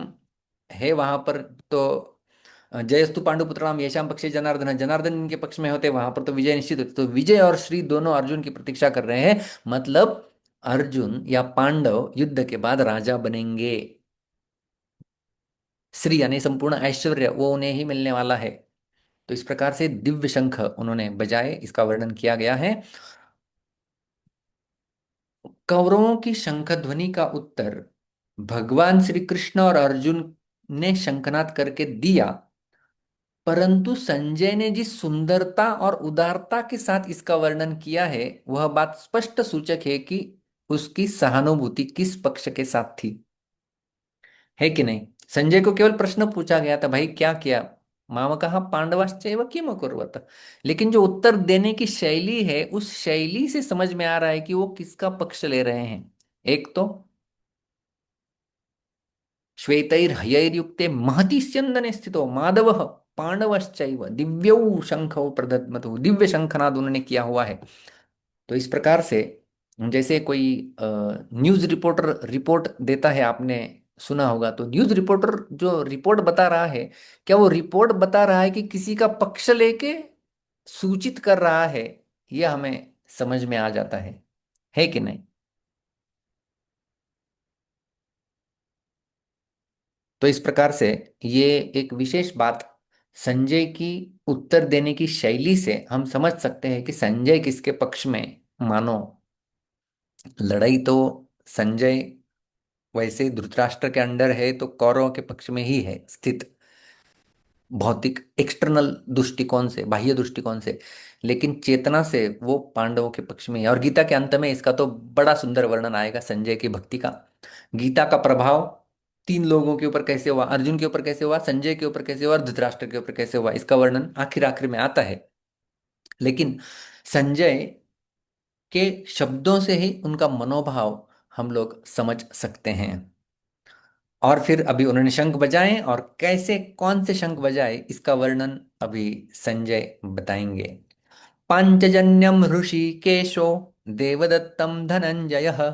है वहां पर, तो जयस्तु पांडुपुत्राणाम येषाम पक्षे जनार्दन, जनार्दन इनके पक्ष में होते वहां पर तो विजय निश्चित होती। तो विजय और श्री दोनों अर्जुन की प्रतीक्षा कर रहे हैं, मतलब अर्जुन या पांडव युद्ध के बाद राजा बनेंगे। श्री यानी संपूर्ण ऐश्वर्य वो उन्हें ही मिलने वाला है। तो इस प्रकार से दिव्य शंख उन्होंने बजाए, इसका वर्णन किया गया है। कौरवों की शंख ध्वनि का उत्तर भगवान श्री कृष्ण और अर्जुन ने शंखनाद करके दिया, परंतु संजय ने जिस सुंदरता और उदारता के साथ इसका वर्णन किया है वह बात स्पष्ट सूचक है कि उसकी सहानुभूति किस पक्ष के साथ थी, है कि नहीं। संजय को केवल प्रश्न पूछा गया था, भाई क्या किया, माम कहा पांडवाश्चैव किम अकुर्वत, लेकिन जो उत्तर देने की शैली है उस शैली से समझ में आ रहा है कि वो किसका पक्ष ले रहे हैं। एक तो श्वेतैर्हयैर्युक्ते महति स्यंदने स्थितो माधवः पांडवश्चैव दिव्यौ शंखौ प्रदद्मतु, दिव्य शंखनाद उन्होंने किया हुआ है। तो इस प्रकार से जैसे कोई न्यूज रिपोर्टर रिपोर्ट देता है, आपने सुना होगा, तो न्यूज रिपोर्टर जो रिपोर्ट बता रहा है, क्या वो रिपोर्ट बता रहा है कि किसी का पक्ष लेके सूचित कर रहा है, यह हमें समझ में आ जाता है कि नहीं। तो इस प्रकार से ये एक विशेष बात संजय की उत्तर देने की शैली से हम समझ सकते हैं कि संजय किसके पक्ष में। मानो लड़ाई तो संजय वैसे धृतराष्ट्र के अंडर है तो कौरवों के पक्ष में ही है स्थित, भौतिक एक्सटर्नल दृष्टिकोण से, बाह्य दृष्टिकोण से, लेकिन चेतना से वो पांडवों के पक्ष में है। और गीता के अंत में इसका तो बड़ा सुंदर वर्णन आएगा संजय की भक्ति का। गीता का प्रभाव तीन लोगों के ऊपर कैसे हुआ, अर्जुन के ऊपर कैसे हुआ, संजय के ऊपर कैसे हुआ और धृतराष्ट्र के ऊपर कैसे हुआ, इसका वर्णन आखिर आखिर में आता है। लेकिन संजय के शब्दों से ही उनका मनोभाव हम लोग समझ सकते हैं। और फिर अभी उन्होंने शंख बजाए, और कैसे कौन से शंख बजाए इसका वर्णन अभी संजय बताएंगे। पांचजन्यम ऋषिकेशो देवदत्तम धनंजयः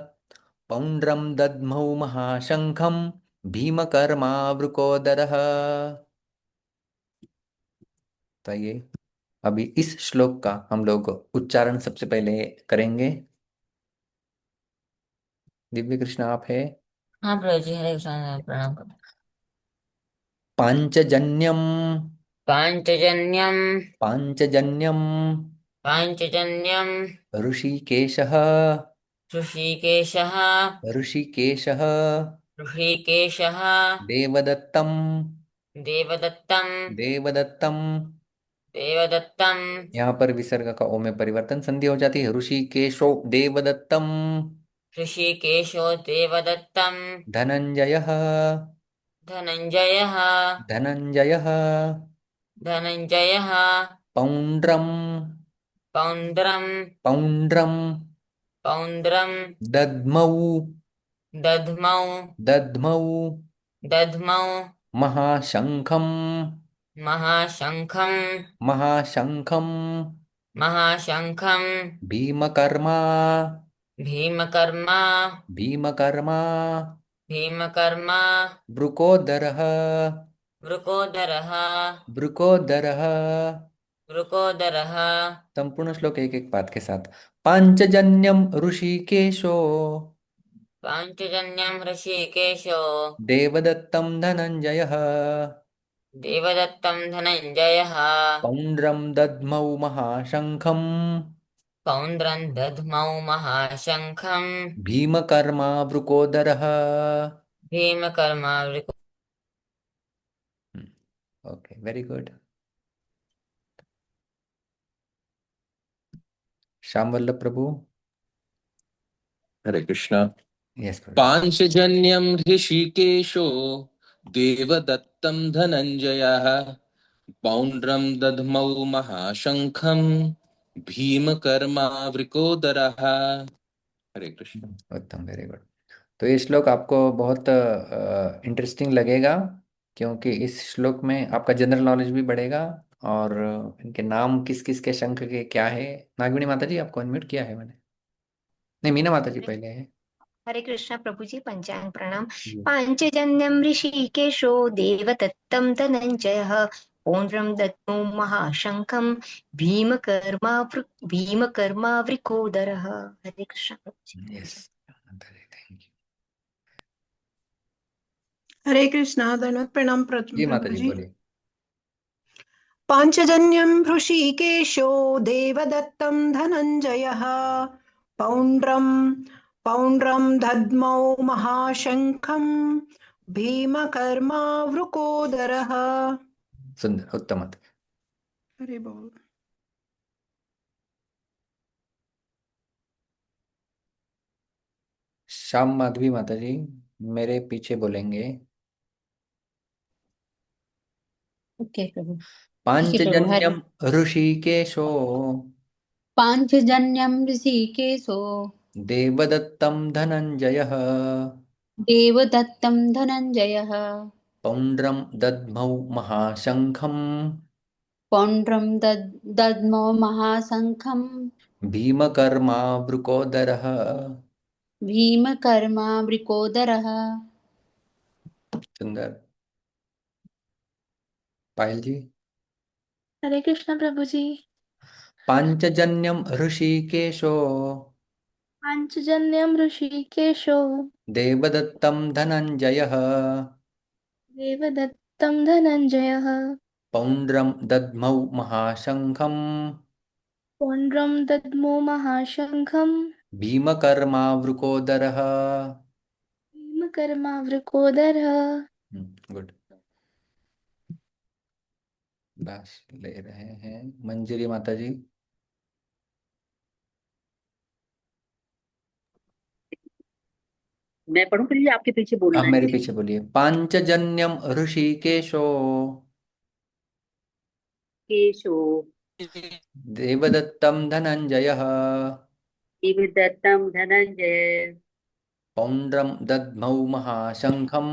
पौंड्रम दद्मौ महाशंखम भीमकर्मावृकोदरः। तो ये अभी इस श्लोक का हम लोग उच्चारण सबसे पहले करेंगे। दिव्य कृष्ण आप है। हाँ प्रभु जी, हरे कृष्ण, प्रणाम करते। पांचजन्यम पांचजन्यम पांचजन्यम पांचजन्यम ऋषिकेशः ऋषिकेशः ऋषिकेशः ऋषिकेशः देवदत्तम देवदत्तम देवदत्तम। देवदत्तम यहाँ पर विसर्ग का ओ में परिवर्तन, संधि हो जाती है। ऋषिकेशो देवदत्तम ऋषिकेशो देवदत्तम धनंजयः धनंजयः धनंजयः धनंजयः पौंड्रम पौंड्रम पौंड्रम पौंड्रम दद्मौ दध्मौ दद्मौ दध्मौ महाशंखम महाशंखम महाशंखम महाशंखम भीमकर्मा भीमकर्मा भीमकर्मा भीमकर्मा वृकोदरः वृकोदरः वृकोदरः। वृकोदरः। संपूर्ण श्लोक एक एक पाद के साथ। पांचजन्यम ऋषिकेशो पांचजन्यम ऋषिकेशो देवदत्तम धनंजयः देवदत्तम धनंजयः पौंड्रम दद्मौ महाशंखम पौंड्रं दध्मौ महाशंखं भीमकर्मा वृकोदरः। भीमकर्मा वृको। Okay, very good. Shyam Vallabh प्रभु। हरे कृष्णा। यस प्रभु। पांचजन्यम ऋषिकेशो देवदत्तम धनंजयः पौंड्रम दध्मौ महाशंखम भीमकर्मावृकोदरः। हरे कृष्ण। उत्तम, वेरी गुड। तो ये श्लोक आपको बहुत इंटरेस्टिंग लगेगा, क्योंकि इस श्लोक में आपका जनरल नॉलेज भी बढ़ेगा, और इनके नाम किस किस के शंख के क्या है। नागविनी माता जी, आपको अनम्यूट किया है मैंने। नहीं, मीना माता जी पहले है। हरे कृष्ण प्रभु जी, पंचांग प्रणाम। जी। पांचजन्यम ऋषिकेशो देवदत्तम धनंजयः पौंड्रम दद्मौ महाशंखम भीमकर्मा वृकोदरः। हरे कृष्ण प्रभु जी। Yes, thank you. Hare Krishna, धन्यवाद, प्रणाम जी माता प्रभु जी जी। बोलिए। पांचजन्यम हृषीकेशो देवदत्तं धनंजयः पौंड्रम पौंड्रम दद्मौ महाशंखं भीमकर्मा वृकोदरः। सुंदर, उत्तम। हरि बोल। श्याम माधवी माता जी मेरे पीछे बोलेंगे। ओके प्रभु। ठीक है प्रभु। हरे पांचजन्यम ऋषिकेशो पांचजन्यम ऋषिकेशो देवदत्तं धनंजयः देवदत्तं धनंजयः पौंड्रम दद्मौ महाशंखम पौंड्रं दद्मौ महाशंखं भीमकर्मा वृकोदरः। भीमकर्मा वृकोदरः। सुंदर। पायल जी। हरे कृष्ण प्रभु जी। पांचजन्यम ऋषिकेशो पांचजन्यम ऋषिकेशो देवदत्तं धनंजयः देवदत्तं धनंजयः पौंड्रम दद्मौ महाशंखम पौंड्रं दद्मो महाशंखं भीमकर्मा वृकोदरः। भीमकर्मा वृकोदरः। गुड। बस ले रहे हैं मंजरी माता जी। मैं पढ़ूं फिर, ये आपके पीछे बोलना आप है मेरे मुझे? पीछे बोलिए। पांचजन्यम ऋषिकेशो केशो देवदत्तं धनंजयः देवदत्तं धनंजय पौंड्रम दद्मौ महाशंखम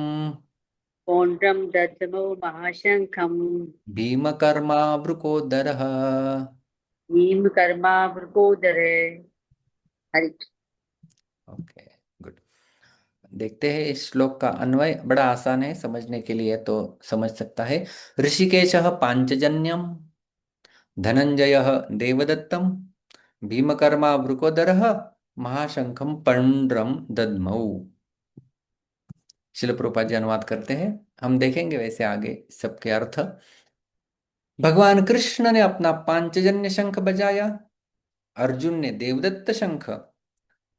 पौंड्रम दध्मौ महाशंखम भीमकर्मावृकोदरः। भीमकर्मावृकोदरे। हरि ओके, गुड। देखते हैं इस श्लोक का अन्वय, बड़ा आसान है समझने के लिए, तो समझ सकता है। ऋषिकेशः पांचजन्यम, धनंजयः देवदत्तम, भीमकर्मा वृकोदरः, महाशंखम पंड्रम दद्मौ। शिल प्रभुपाद जी अनुवाद करते हैं, हम देखेंगे वैसे आगे सबके अर्थ। भगवान कृष्ण ने अपना पांचजन्य शंख बजाया, अर्जुन ने देवदत्त शंख,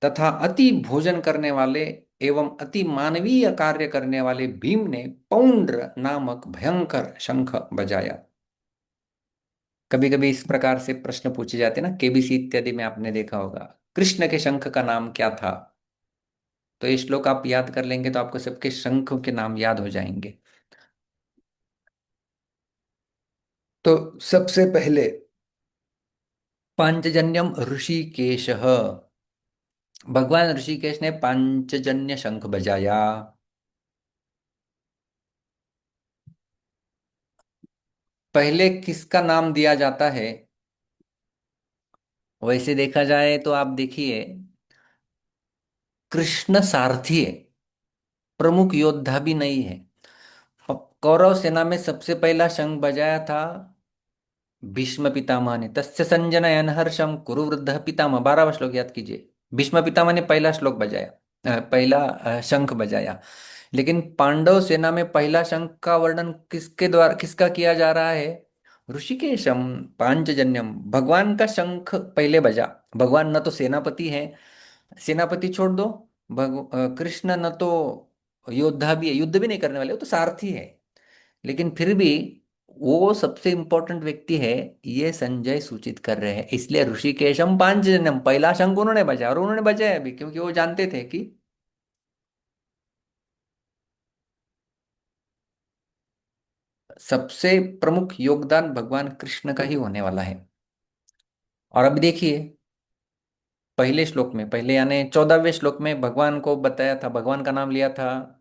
तथा अति भोजन करने वाले एवं अति मानवीय कार्य करने वाले भीम ने पौंड्र नामक भयंकर शंख बजाया। कभी कभी इस प्रकार से प्रश्न पूछे जाते हैं ना, केबीसी इत्यादि में आपने देखा होगा, कृष्ण के शंख का नाम क्या था। तो ये श्लोक आप याद कर लेंगे तो आपको सबके शंखों के नाम याद हो जाएंगे। तो सबसे पहले पांचजन्यम ऋषिकेश, भगवान ऋषिकेश ने पांचजन्य शंख बजाया। पहले किसका नाम दिया जाता है? वैसे देखा जाए तो आप देखिए, कृष्ण सारथी है, प्रमुख योद्धा भी नहीं है। कौरव सेना में सबसे पहला शंख बजाया था भीष्म पितामह ने। तस्य संजनयन हर्षम कुरु वृद्ध पितामह, 12वां श्लोक याद कीजिए। भीष्म पितामह ने पहला श्लोक बजाया, पहला शंख बजाया। लेकिन पांडव सेना में पहला शंख का वर्णन किसके द्वारा, किसका किया जा रहा है? ऋषिकेशम पांचजन्यम, भगवान का शंख पहले बजा। भगवान न तो सेनापति है, सेनापति छोड़ दो, कृष्ण न तो योद्धा भी है, युद्ध भी नहीं करने वाले, वो तो सारथी है, लेकिन फिर भी वो सबसे इंपॉर्टेंट व्यक्ति है, ये संजय सूचित कर रहे हैं। इसलिए ऋषिकेशम पांचजन्यम, पहला शंख उन्होंने बजाया, और उन्होंने बजाया भी क्योंकि वो जानते थे कि सबसे प्रमुख योगदान भगवान कृष्ण का ही होने वाला है। और अब देखिए, पहले श्लोक में, पहले यानी 14वें श्लोक में भगवान को बताया था, भगवान का नाम लिया था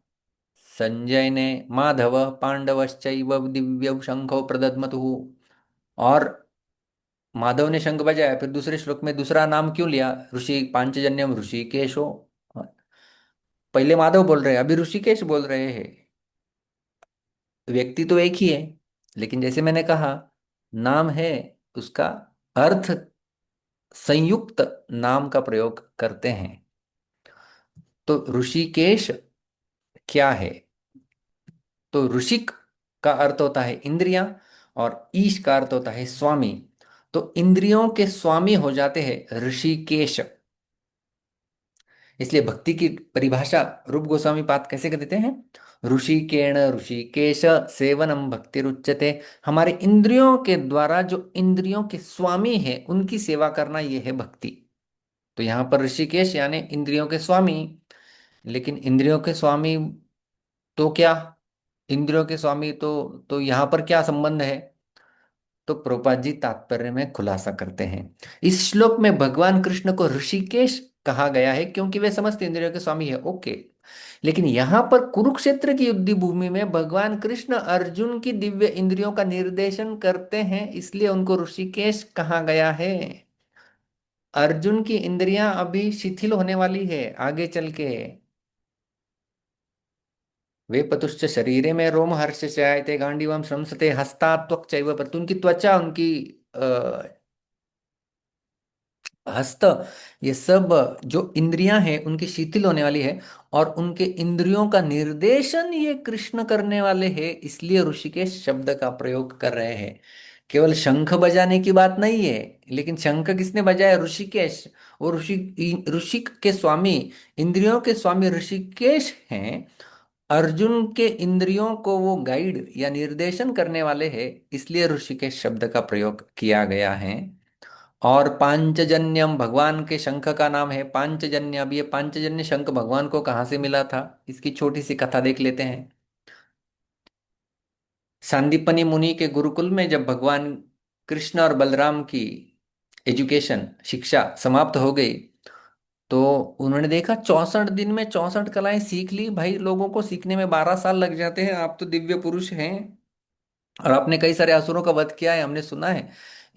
संजय ने, माधव पांडवश्चैव दिव्यौ शंखौ प्रदद्मतुः, और माधव ने शंख बजाया। फिर दूसरे श्लोक में दूसरा नाम क्यों लिया? ऋषि पांचजन्यम ऋषिकेशो, पहले माधव बोल रहे हैं, अभी ऋषिकेश बोल रहे हैं। व्यक्ति तो एक ही है, लेकिन जैसे मैंने कहा, नाम है, उसका अर्थ संयुक्त नाम का प्रयोग करते हैं। तो ऋषिकेश क्या है? तो ऋषिक का अर्थ होता है इंद्रियां, और ईश का अर्थ होता है स्वामी। तो इंद्रियों के स्वामी हो जाते हैं ऋषिकेश। इसलिए भक्ति की परिभाषा रूप गोस्वामी पाद कैसे कर देते हैं? ऋषिकेण ऋषिकेश सेवनम भक्ति रुच्यते। हमारे इंद्रियों के द्वारा जो इंद्रियों के स्वामी है, उनकी सेवा करना, यह है भक्ति। तो यहाँ पर ऋषिकेश यानी इंद्रियों के स्वामी। लेकिन इंद्रियों के स्वामी तो क्या, इंद्रियों के स्वामी तो यहाँ पर क्या संबंध है? तो प्रभुपाद जी तात्पर्य में खुलासा करते हैं। इस श्लोक में भगवान कृष्ण को ऋषिकेश कहा गया है क्योंकि वे समस्त इंद्रियों के स्वामी है, ओके। लेकिन यहाँ पर कुरुक्षेत्र की युद्ध भूमि में भगवान कृष्ण अर्जुन की दिव्य इंद्रियों का निर्देशन करते हैं, इसलिए उनको ऋषिकेश कहा गया है। अर्जुन की इंद्रियां अभी शिथिल होने वाली है आगे चल के। वे पतुश्च शरीरे में रोम हर्ष जायते गांडीवम श्रंसते हस्ता त्वक चैव, पर उनकी त्वचा, उनकी हस्त, ये सब जो इंद्रियां हैं उनकी शिथिल होने वाली है, और उनके इंद्रियों का निर्देशन ये कृष्ण करने वाले हैं, इसलिए ऋषिकेश शब्द का प्रयोग कर रहे हैं। केवल शंख बजाने की बात नहीं है, लेकिन शंख किसने बजाया? ऋषिकेश। और ऋषिक के स्वामी, इंद्रियों के स्वामी ऋषिकेश हैं। अर्जुन के इंद्रियों को वो गाइड या निर्देशन करने वाले हैं, इसलिए ऋषिकेश शब्द का प्रयोग किया गया है। और पांचजन्यम, भगवान के शंख का नाम है पांचजन्य। अब ये पांचजन्य शंख भगवान को कहाँ से मिला था, इसकी छोटी सी कथा देख लेते हैं। सांदीपनी मुनि के गुरुकुल में जब भगवान कृष्ण और बलराम की एजुकेशन, शिक्षा समाप्त हो गई, तो उन्होंने देखा 64 दिन में 64 कलाएं सीख ली। भाई लोगों को सीखने में 12 साल लग जाते हैं, आप तो दिव्य पुरुष हैं और आपने कई सारे असुरों का वध किया है, हमने सुना है।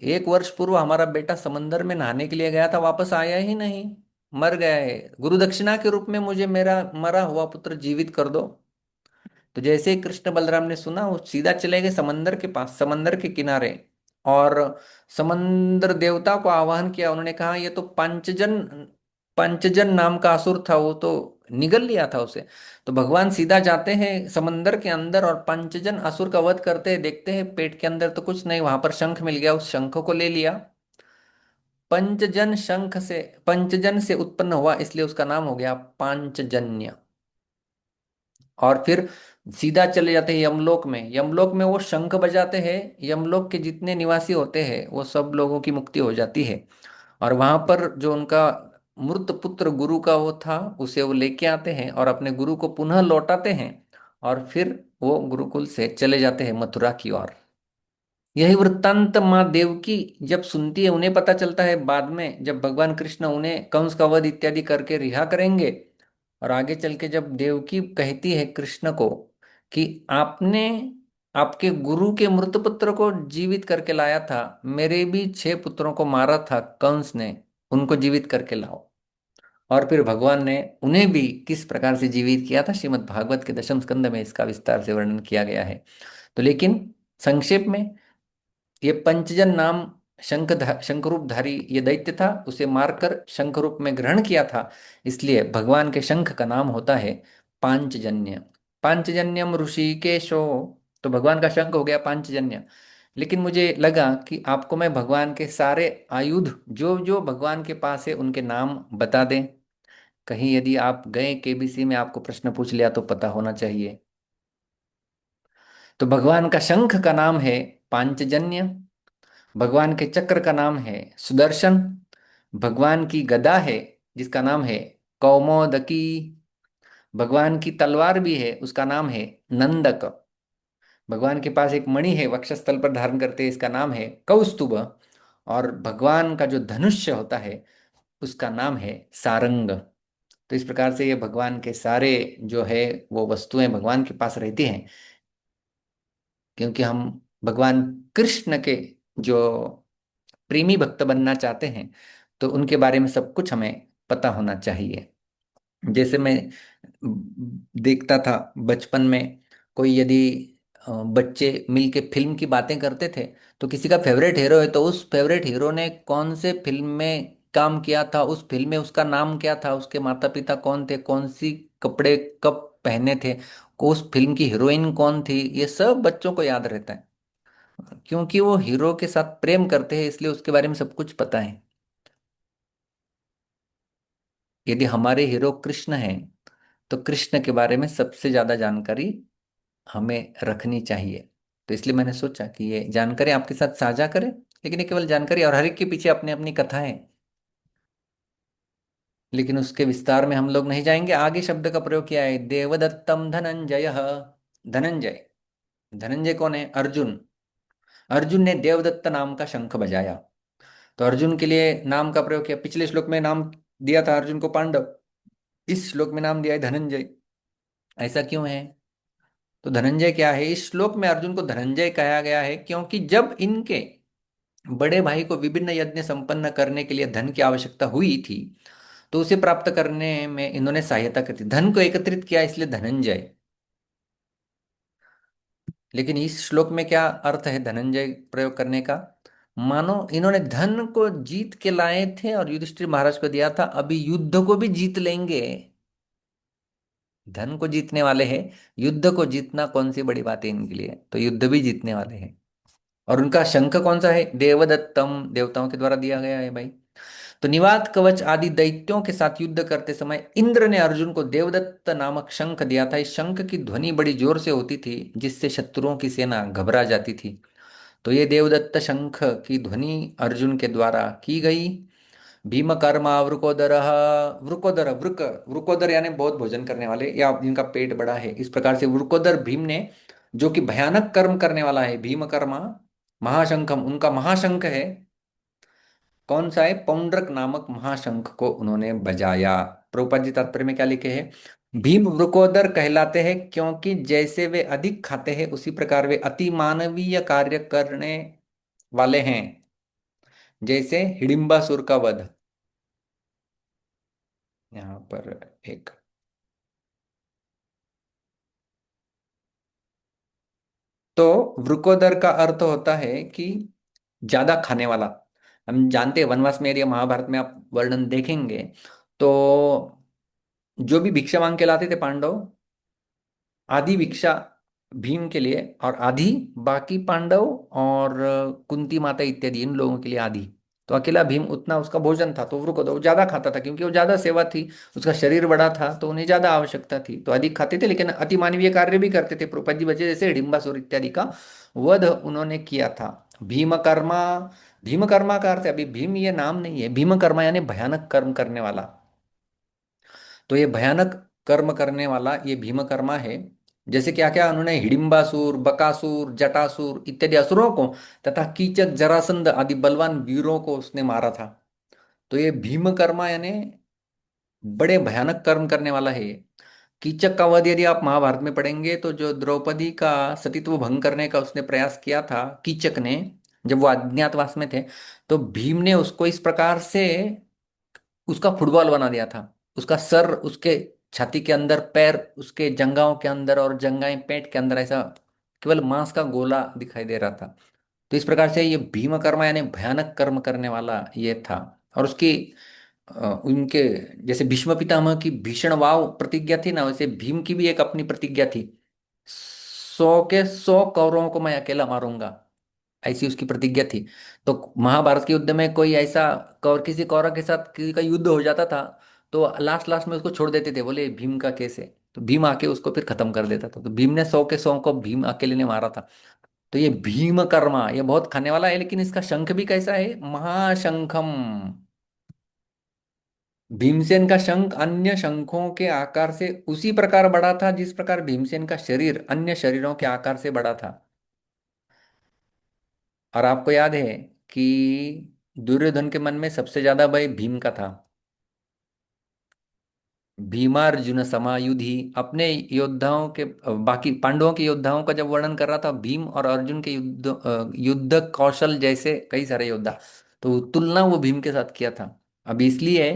1 वर्ष पूर्व हमारा बेटा समंदर में नहाने के लिए गया था, वापस आया ही नहीं, मर गया है। गुरु दक्षिणा के रूप में मुझे मेरा मरा हुआ पुत्र जीवित कर दो। तो जैसे ही कृष्ण बलराम ने सुना, वो सीधा चले गए समंदर के पास, समंदर के किनारे, और समंदर देवता को आह्वान किया। उन्होंने कहा ये तो पंचजन, पंचजन नाम का असुर था, वो तो निगल लिया था उसे। तो भगवान सीधा जाते हैं समंदर के अंदर और पंचजन असुर का वध करते हैं। देखते हैं पेट के अंदर तो कुछ नहीं, वहां पर शंख मिल गया, उस शंख को ले लिया। पंचजन शंख से, पंचजन से उत्पन्न हुआ, इसलिए उसका नाम हो गया पांचजन्य। और फिर सीधा चले जाते हैं यमलोक में। यमलोक में वो शंख बजाते हैं, यमलोक के जितने निवासी होते हैं वो सब लोगों की मुक्ति हो जाती है। और वहां पर जो उनका मृत पुत्र गुरु का वो था, उसे वो लेके आते हैं और अपने गुरु को पुनः लौटाते हैं। और फिर वो गुरुकुल से चले जाते हैं मथुरा की ओर। यही वृत्तांत माँ देवकी जब सुनती है, उन्हें पता चलता है बाद में, जब भगवान कृष्ण उन्हें कंस का वध इत्यादि करके रिहा करेंगे। और आगे चल के जब देवकी कहती है कृष्ण को कि आपने आपके गुरु के मृत पुत्र को जीवित करके लाया था, मेरे भी 6 पुत्रों को मारा था कंस ने, उनको जीवित करके लाओ। और फिर भगवान ने उन्हें भी किस प्रकार से जीवित किया था, श्रीमद् भागवत के 10म स्कंद में इसका विस्तार से वर्णन किया गया है। तो लेकिन संक्षेप में, ये पंचजन नाम शंखरूपधारी ये दैत्य था, उसे मारकर शंख रूप में ग्रहण किया था, इसलिए भगवान के शंख का नाम होता है पांचजन्य। पांचजन्यम ऋषिकेशो, तो भगवान का शंख हो गया पांचजन्य। लेकिन मुझे लगा कि आपको मैं भगवान के सारे आयुध जो जो भगवान के पास है उनके नाम बता दें। कहीं यदि आप गए केबीसी में, आपको प्रश्न पूछ लिया तो पता होना चाहिए। तो भगवान का शंख का नाम है पांचजन्य, भगवान के चक्र का नाम है सुदर्शन, भगवान की गदा है जिसका नाम है कौमोदकी, भगवान की तलवार भी है उसका नाम है नंदक, भगवान के पास एक मणि है वक्षस्थल पर धारण करते हैं, इसका नाम है कौस्तुभ, और भगवान का जो धनुष्य होता है उसका नाम है सारंग। तो इस प्रकार से ये भगवान के सारे जो है वो वस्तुएं भगवान के पास रहती हैं, क्योंकि हम भगवान कृष्ण के जो प्रेमी भक्त बनना चाहते हैं तो उनके बारे में सब कुछ हमें पता होना चाहिए। जैसे मैं देखता था बचपन में, कोई यदि बच्चे मिलके फिल्म की बातें करते थे, तो किसी का फेवरेट हीरो है तो उस फेवरेट हीरो ने कौन से फिल्म में काम किया था, उस फिल्म में उसका नाम क्या था, उसके माता पिता कौन थे, कौन सी कपड़े कब पहने थे, को उस फिल्म की हीरोइन कौन थी, ये सब बच्चों को याद रहता है, क्योंकि वो हीरो के साथ प्रेम करते हैं, इसलिए उसके बारे में सब कुछ पता है। यदि हमारे हीरो कृष्ण हैं तो कृष्ण के बारे में सबसे ज्यादा जानकारी हमें रखनी चाहिए। तो इसलिए मैंने सोचा कि ये जानकारी आपके साथ साझा करें। लेकिन ये केवल जानकारी, और हर एक के पीछे अपनी अपनी कथा है, लेकिन उसके विस्तार में हम लोग नहीं जाएंगे। आगे शब्द का प्रयोग किया है देवदत्तम धनंजय। धनंजय, धनंजय कौन है? अर्जुन। अर्जुन ने देवदत्त नाम का शंख बजाया, तो अर्जुन के लिए नाम का प्रयोग किया। पिछले श्लोक में नाम दिया था अर्जुन को पांडव, इस श्लोक में नाम दिया है धनंजय। ऐसा क्यों है? तो धनंजय क्या है? इस श्लोक में अर्जुन को धनंजय कहा गया है क्योंकि जब इनके बड़े भाई को विभिन्न यज्ञ संपन्न करने के लिए धन की आवश्यकता हुई थी, तो उसे प्राप्त करने में इन्होंने सहायता की थी, धन को एकत्रित किया, इसलिए धनंजय। लेकिन इस श्लोक में क्या अर्थ है धनंजय प्रयोग करने का? मानो इन्होंने धन को जीत के लाए थे और युधिष्ठिर महाराज को दिया था, अभी युद्ध को भी जीत लेंगे। धन को जीतने वाले हैं, युद्ध को जीतना कौन सी बड़ी बात है इनके लिए, तो युद्ध भी जीतने वाले हैं। और उनका शंख कौन सा है? देवदत्तम, देवताओं के द्वारा दिया गया है भाई। तो निवात कवच आदि दैत्यों के साथ युद्ध करते समय इंद्र ने अर्जुन को देवदत्त नामक शंख दिया था। इस शंख की ध्वनि बड़ी जोर से होती थी जिससे शत्रुओं की सेना घबरा जाती थी। तो ये देवदत्त शंख की ध्वनि अर्जुन के द्वारा की गई। भीम कर्मा वृकोदर, वृकोदर वृक, वृकोदर यानी बहुत भोजन करने वाले या जिनका पेट बड़ा है, इस प्रकार से वृकोदर भीम ने, जो कि भयानक कर्म करने वाला है, भीम कर्मा महाशंखम, उनका महाशंख है। कौन सा है? पौंड्रक नामक महाशंख को उन्होंने बजाया। प्रभुपाद जी तात्पर्य में क्या लिखे हैं? भीम वृकोदर कहलाते हैं क्योंकि जैसे वे अधिक खाते हैं उसी प्रकार वे अति मानवीय कार्य करने वाले हैं, जैसे हिडिंबासुर का वध। यहाँ पर एक, तो वृकोदर का अर्थ होता है कि ज्यादा खाने वाला। हम जानते हैं वनवास में या महाभारत में आप वर्णन देखेंगे तो जो भी भिक्षा मांग के लाते थे पांडव, आधी भिक्षा भीम के लिए और आधी बाकी पांडव और कुंती माता इत्यादि इन लोगों के लिए आधी। तो अकेला भीम उतना उसका भोजन था, तो वो ज्यादा खाता था क्योंकि वो ज्यादा सेवा थी, उसका शरीर बड़ा था तो उन्हें ज्यादा आवश्यकता थी, तो अधिक खाते थे। लेकिन अति मानवीय कार्य भी करते थे। प्रोपजी बचे जैसे हिडिंबासुर इत्यादि का वध उन्होंने किया था। भीमकर्मा, भीमकर्मा का अर्थ है, अभी भीम ये नाम नहीं है, भीमकर्मा यानी भयानक कर्म करने वाला। तो ये भयानक कर्म करने वाला ये भीमकर्मा है। जैसे क्या क्या उन्होंने हिडिंबासुर, बकासुर, जटासुर इत्यादि असुरों को तथा कीचक, जरासंध आदि बलवान वीरों को उसने मारा था। तो ये भीमकर्मा यानी बड़े भयानक कर्म करने वाला है ये। कीचक का वध यदि आप महाभारत में पढ़ेंगे तो जो द्रौपदी का सतीत्व भंग करने का उसने प्रयास किया था कीचक ने, जब वो अज्ञातवास में थे, तो भीम ने उसको इस प्रकार से उसका फुटबॉल बना दिया था। उसका सर उसके छाती के अंदर, पैर उसके जंघाओं के अंदर और जंघाएं पेट के अंदर, ऐसा केवल मांस का गोला दिखाई दे रहा था। तो इस प्रकार से ये भीमकर्मा यानी भयानक कर्म करने वाला ये था। और उसकी उनके जैसे भीष्म पितामह की भीषण वाव प्रतिज्ञा थी ना, वैसे भीम की भी एक अपनी प्रतिज्ञा थी, 100 के 100 कौरवों को मैं अकेला मारूंगा, ऐसी उसकी प्रतिज्ञा थी। तो महाभारत के युद्ध में कोई ऐसा किसी कौरव के साथ किसी का युद्ध हो जाता था तो लास्ट लास्ट में उसको छोड़ देते थे, बोले भीम का केस है, तो भीम आके उसको फिर खत्म कर देता था। तो भीम ने 100 के 100 को भीम अकेले ने मारा था। तो ये भीम कर्मा ये बहुत खाने वाला है, लेकिन इसका शंख भी कैसा है? महाशंखम। भीमसेन का शंख अन्य शंखों के आकार से उसी प्रकार बड़ा था जिस प्रकार भीमसेन का शरीर अन्य शरीरों के आकार से बड़ा था। और आपको याद है कि दुर्योधन के मन में सबसे ज्यादा भय भीम का था। भीमार्जुन समायुधि, अपने योद्धाओं के बाकी पांडवों के योद्धाओं का जब वर्णन कर रहा था, भीम और अर्जुन के युद्ध कौशल जैसे कई सारे योद्धा, तो तुलना वो भीम के साथ किया था। अब इसलिए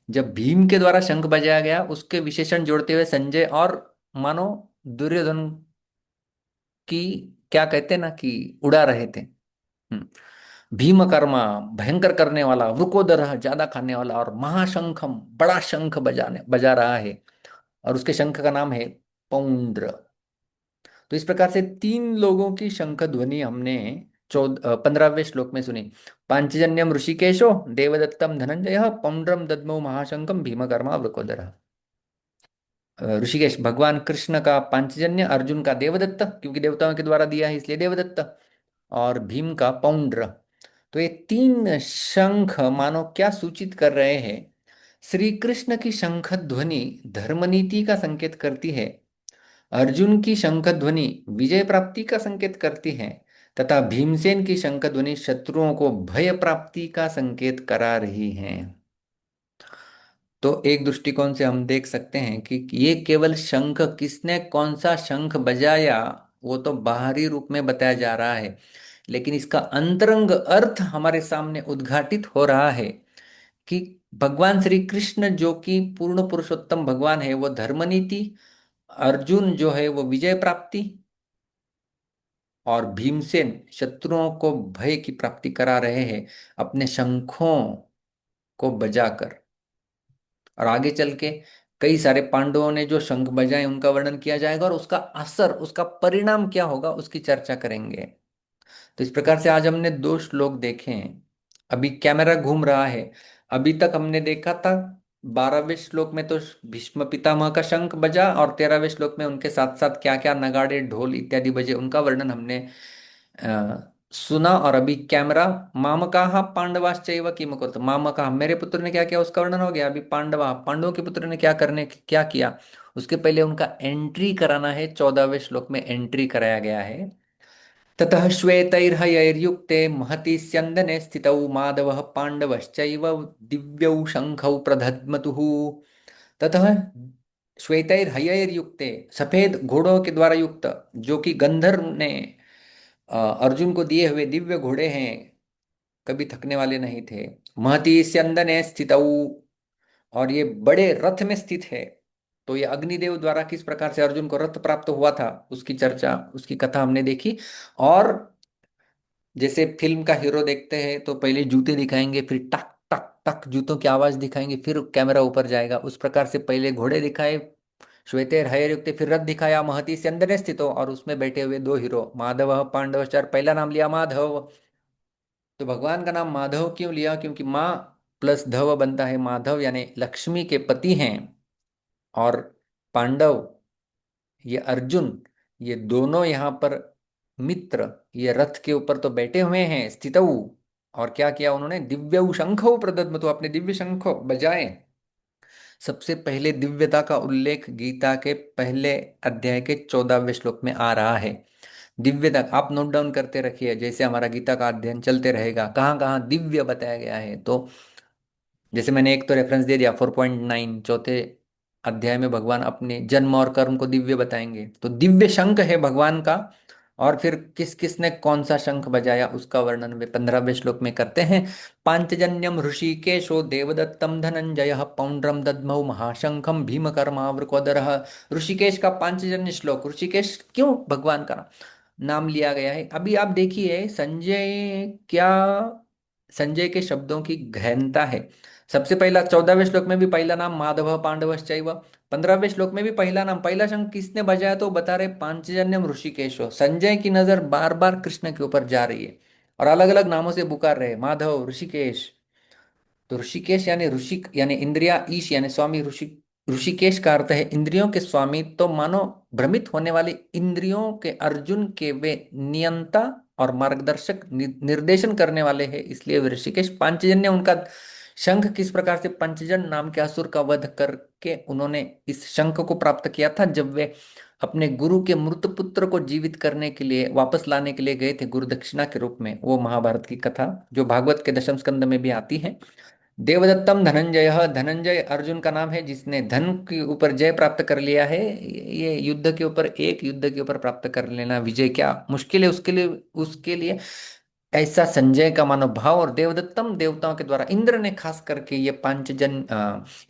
जब भीम के द्वारा शंख बजाया गया उसके विशेषण जोड़ते हुए संजय और मानो दुर्योधन की क्या कहते हैं ना कि उड़ा रहे थे। हम्म। भीमकर्मा भयंकर करने वाला, वृकोदर ज्यादा खाने वाला, और महाशंखम बड़ा शंख बजाने बजा रहा है, और उसके शंख का नाम है पौंड्र। तो इस प्रकार से तीन लोगों की शंख ध्वनि हमने 15वें श्लोक में सुनी। पांचजन्यम ऋषिकेशो देवदत्तम धनंजय पौंड्रम दद्मो महाशंखम भीमकर्मा वृकोदर। ऋषिकेश भगवान कृष्ण का पांचजन्य, अर्जुन का देवदत्त क्योंकि देवताओं के द्वारा दिया है इसलिए देवदत्त, और भीम का पौंड्र। तो ये तीन शंख मानो क्या सूचित कर रहे हैं? श्री कृष्ण की शंख ध्वनि धर्मनीति का संकेत करती है, अर्जुन की शंख ध्वनि विजय प्राप्ति का संकेत करती है, तथा भीमसेन की शंख ध्वनि शत्रुओं को भय प्राप्ति का संकेत करा रही है। तो एक दृष्टिकोण से हम देख सकते हैं कि ये केवल शंख, किसने कौन सा शंख बजाया वो तो बाहरी रूप में बताया जा रहा है, लेकिन इसका अंतरंग अर्थ हमारे सामने उद्घाटित हो रहा है कि भगवान श्री कृष्ण जो कि पूर्ण पुरुषोत्तम भगवान है वो धर्मनीति, अर्जुन जो है वो विजय प्राप्ति, और भीमसेन शत्रुओं को भय की प्राप्ति करा रहे हैं अपने शंखों को बजाकर। और आगे चल के कई सारे पांडवों ने जो शंख बजाए उनका वर्णन किया जाएगा, और उसका असर, उसका परिणाम क्या होगा उसकी चर्चा करेंगे। तो इस प्रकार से आज हमने 2 श्लोक देखे हैं। अभी कैमरा घूम रहा है। अभी तक हमने देखा था 12वें श्लोक में तो भीष्म पितामह का शंख बजा, और 13वें श्लोक में उनके साथ साथ क्या क्या नगाड़े, ढोल इत्यादि बजे उनका वर्णन हमने सुना। और अभी कैमरा मामकाः पांडवाश्चैव किमकुर्वत, मामकाः मेरे पुत्र ने क्या किया उसका वर्णन हो गया। अभी पांडवा, पांडवों के पुत्र ने क्या किया उसके पहले उनका एंट्री कराना है। 14वें श्लोक में एंट्री कराया गया है ततः श्वेतैर्हयैर्युक्ते महति स्यन्दने स्थितौ माधवः पाण्डवश्चैव दिव्यौ शङ्खौ प्रदध्मतुः। ततः श्वेतैर्हयैर्युक्ते, सफेद घोड़ों के द्वारा युक्त, जो कि गंधर्व ने अर्जुन को दिए हुए दिव्य घोड़े हैं, कभी थकने वाले नहीं थे। महति स्यन्दने स्थितौ, और ये बड़े रथ में स्थित है। तो ये अग्निदेव द्वारा किस प्रकार से अर्जुन को रथ प्राप्त हुआ था, उसकी चर्चा, उसकी कथा हमने देखी। और जैसे फिल्म का हीरो देखते हैं तो पहले जूते दिखाएंगे, फिर टक टक टक जूतों की आवाज दिखाएंगे, फिर कैमरा ऊपर जाएगा। उस प्रकार से पहले घोड़े दिखाए श्वेतेर हयरयुक्त, फिर रथ दिखाया महति से अंदर स्थित हो, और उसमें बैठे हुए दो हीरो माधव पांडवाचार्य, पहला नाम लिया माधव। तो भगवान का नाम माधव क्यों लिया? क्योंकि माँ प्लस धव बनता है माधव, यानी लक्ष्मी के पति हैं। और पांडव, ये अर्जुन, ये दोनों यहाँ पर मित्र, ये रथ के ऊपर तो बैठे हुए हैं स्थितौ। और क्या किया उन्होंने? दिव्य शंखो प्रदत्म, तो अपने दिव्य शंखो बजाए। सबसे पहले दिव्यता का उल्लेख गीता के पहले अध्याय के 14वें श्लोक में आ रहा है। दिव्यता आप नोट डाउन करते रखिए, जैसे हमारा गीता का अध्ययन चलते रहेगा कहाँ कहाँ दिव्य बताया गया है। तो जैसे मैंने एक तो रेफरेंस दे दिया 4.9, चौथे अध्याय में भगवान अपने जन्म और कर्म को दिव्य बताएंगे। तो दिव्य शंख है भगवान का। और फिर किस किस ने कौन सा शंख बजाया उसका वर्णन वे 15वें श्लोक में करते हैं। पांचजन्यम ऋषिकेशो देवदत्तम धनंजय पौंड्रम दद्मौ महाशंखम भीमकर्मावृकोदरः। ऋषिकेश का पांचजन्य श्लोक, ऋषिकेश क्यों भगवान का नाम लिया गया है? अभी आप देखिए संजय, क्या संजय के शब्दों की गहनता है। सबसे पहला 14वें श्लोक में भी पहला नाम माधव पांडवश्चैव, 15वें श्लोक में भी पहला नाम, पहला शंख किसने बजाया? तो बता रहे पांचजन्यम ऋषिकेशो। संजय की नजर बार बार कृष्ण के ऊपर जा रही है और अलग अलग नामों से पुकार रहे, माधव, ऋषिकेश। तो ऋषिकेश यानी ऋषि यानी इंद्रिया, ईश यानी स्वामी। ऋषिकेश का अर्थ है इंद्रियों के स्वामी। तो मानो भ्रमित होने वाले इंद्रियों के अर्जुन के वे नियंता और मार्गदर्शक, निर्देशन करने वाले हैं, इसलिए वे ऋषिकेश। पांचजन्य उनका शंख किस प्रकार से पंचजन नाम के असुर का वध करके उन्होंने इस शंख को प्राप्त किया था, जब वे अपने गुरु के मृत पुत्र को जीवित करने के लिए, वापस लाने के लिए गए थे गुरु दक्षिणा के रूप में। वो महाभारत की कथा जो भागवत के दशम स्कंद में भी आती है। देवदत्तम धनंजय, धनंजय अर्जुन का नाम है जिसने धन के ऊपर जय प्राप्त कर लिया है। ये युद्ध के ऊपर, एक युद्ध के ऊपर प्राप्त कर लेना विजय क्या मुश्किल है उसके लिए ऐसा संजय का मनोभाव। और देवदत्तम, देवताओं के द्वारा इंद्र ने खास करके ये पांचजन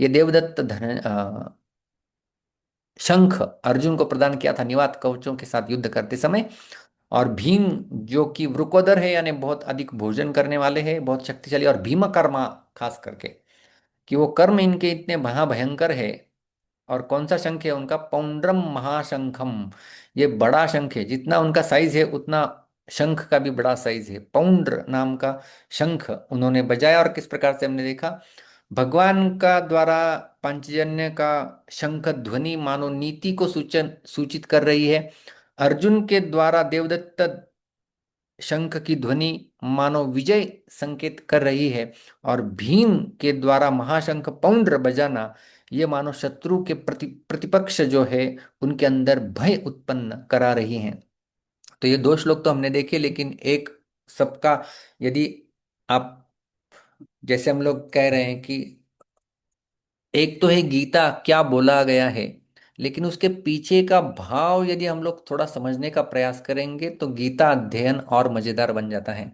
ये देवदत्त धन शंख अर्जुन को प्रदान किया था निवात कवचों के साथ युद्ध करते समय। और भीम जो कि वृकोदर है, यानी बहुत अधिक भोजन करने वाले हैं, बहुत शक्तिशाली। और भीम कर्मा, खास करके कि वो कर्म इनके इतने महाभयंकर है। और कौन सा शंख है उनका? पौंड्रम महाशंखम। ये बड़ा शंख है, जितना उनका साइज है उतना शंख का भी बड़ा साइज है। पौंड्र नाम का शंख उन्होंने बजाया। और किस प्रकार से हमने देखा भगवान का द्वारा पंचजन्य का शंख ध्वनि मानो नीति को सूचित कर रही है। अर्जुन के द्वारा देवदत्त शंख की ध्वनि मानो विजय संकेत कर रही है। और भीम के द्वारा महाशंख पौंड्र बजाना ये मानो शत्रु के प्रतिपक्ष जो है उनके अंदर भय उत्पन्न करा रही हैं। तो ये दो श्लोक तो हमने देखे, लेकिन एक सबका, यदि आप, जैसे हम लोग कह रहे हैं कि एक तो है गीता क्या बोला गया है, लेकिन उसके पीछे का भाव यदि हम लोग थोड़ा समझने का प्रयास करेंगे तो गीता अध्ययन और मजेदार बन जाता है।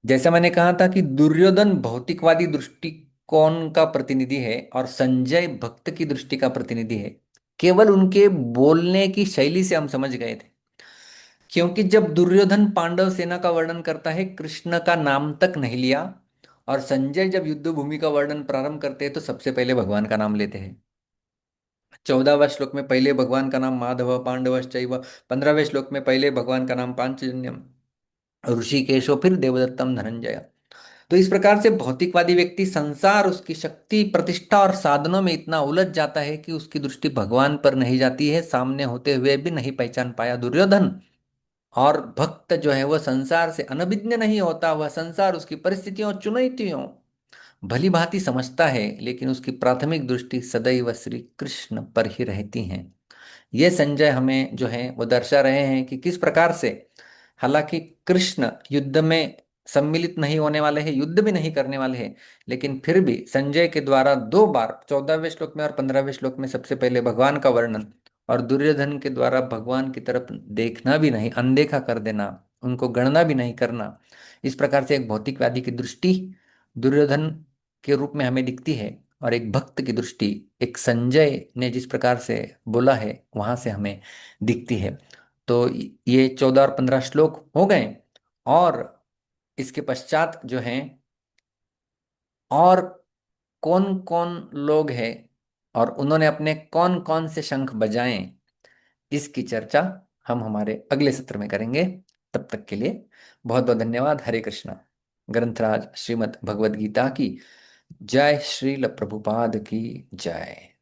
जैसा मैंने कहा था कि दुर्योधन भौतिकवादी दृष्टिकोण का प्रतिनिधि है और संजय भक्त की दृष्टि का प्रतिनिधि है। केवल उनके बोलने की शैली से हम समझ गए थे। क्योंकि जब दुर्योधन पांडव सेना का वर्णन करता है, कृष्ण का नाम तक नहीं लिया। और संजय जब युद्ध भूमि का वर्णन प्रारंभ करते हैं तो सबसे पहले भगवान का नाम लेते हैं। 14वें श्लोक में पहले भगवान का नाम माधव पांडवश्चैव, 15वें श्लोक में पहले भगवान का नाम पांचजन्यम ऋषिकेशो, फिर देवदत्तम धनंजय। तो इस प्रकार से भौतिकवादी व्यक्ति संसार, उसकी शक्ति, प्रतिष्ठा और साधनों में इतना उलझ जाता है कि उसकी दृष्टि भगवान पर नहीं जाती है। सामने होते हुए भी नहीं पहचान पाया दुर्योधन। और भक्त जो है वह संसार से अनभिज्ञ नहीं होता, वह संसार उसकी परिस्थितियों चुनौतियों भली भांति समझता है, लेकिन उसकी प्राथमिक दृष्टि सदैव श्री कृष्ण पर ही रहती है। ये संजय हमें जो है वो दर्शा रहे हैं कि किस प्रकार से हालांकि कृष्ण युद्ध में सम्मिलित नहीं होने वाले हैं, युद्ध भी नहीं करने वाले हैं, लेकिन फिर भी संजय के द्वारा 2 बार 14वें श्लोक में और 15वें श्लोक में सबसे पहले भगवान का वर्णन, और दुर्योधन के द्वारा भगवान की तरफ देखना भी नहीं, अनदेखा कर देना, उनको गणना भी नहीं करना, इस प्रकार से एक भौतिकवादी की दृष्टि दुर्योधन के रूप में हमें दिखती है, और एक भक्त की दृष्टि एक संजय ने जिस प्रकार से बोला है वहां से हमें दिखती है। तो ये 14 और 15 श्लोक हो गए, और इसके पश्चात जो हैं और कौन कौन लोग हैं और उन्होंने अपने कौन कौन से शंख बजाए, इसकी चर्चा हम हमारे अगले सत्र में करेंगे। तब तक के लिए बहुत बहुत धन्यवाद। हरे कृष्णा। ग्रंथराज श्रीमद् भगवद गीता की जय, श्रील प्रभुपाद की जय।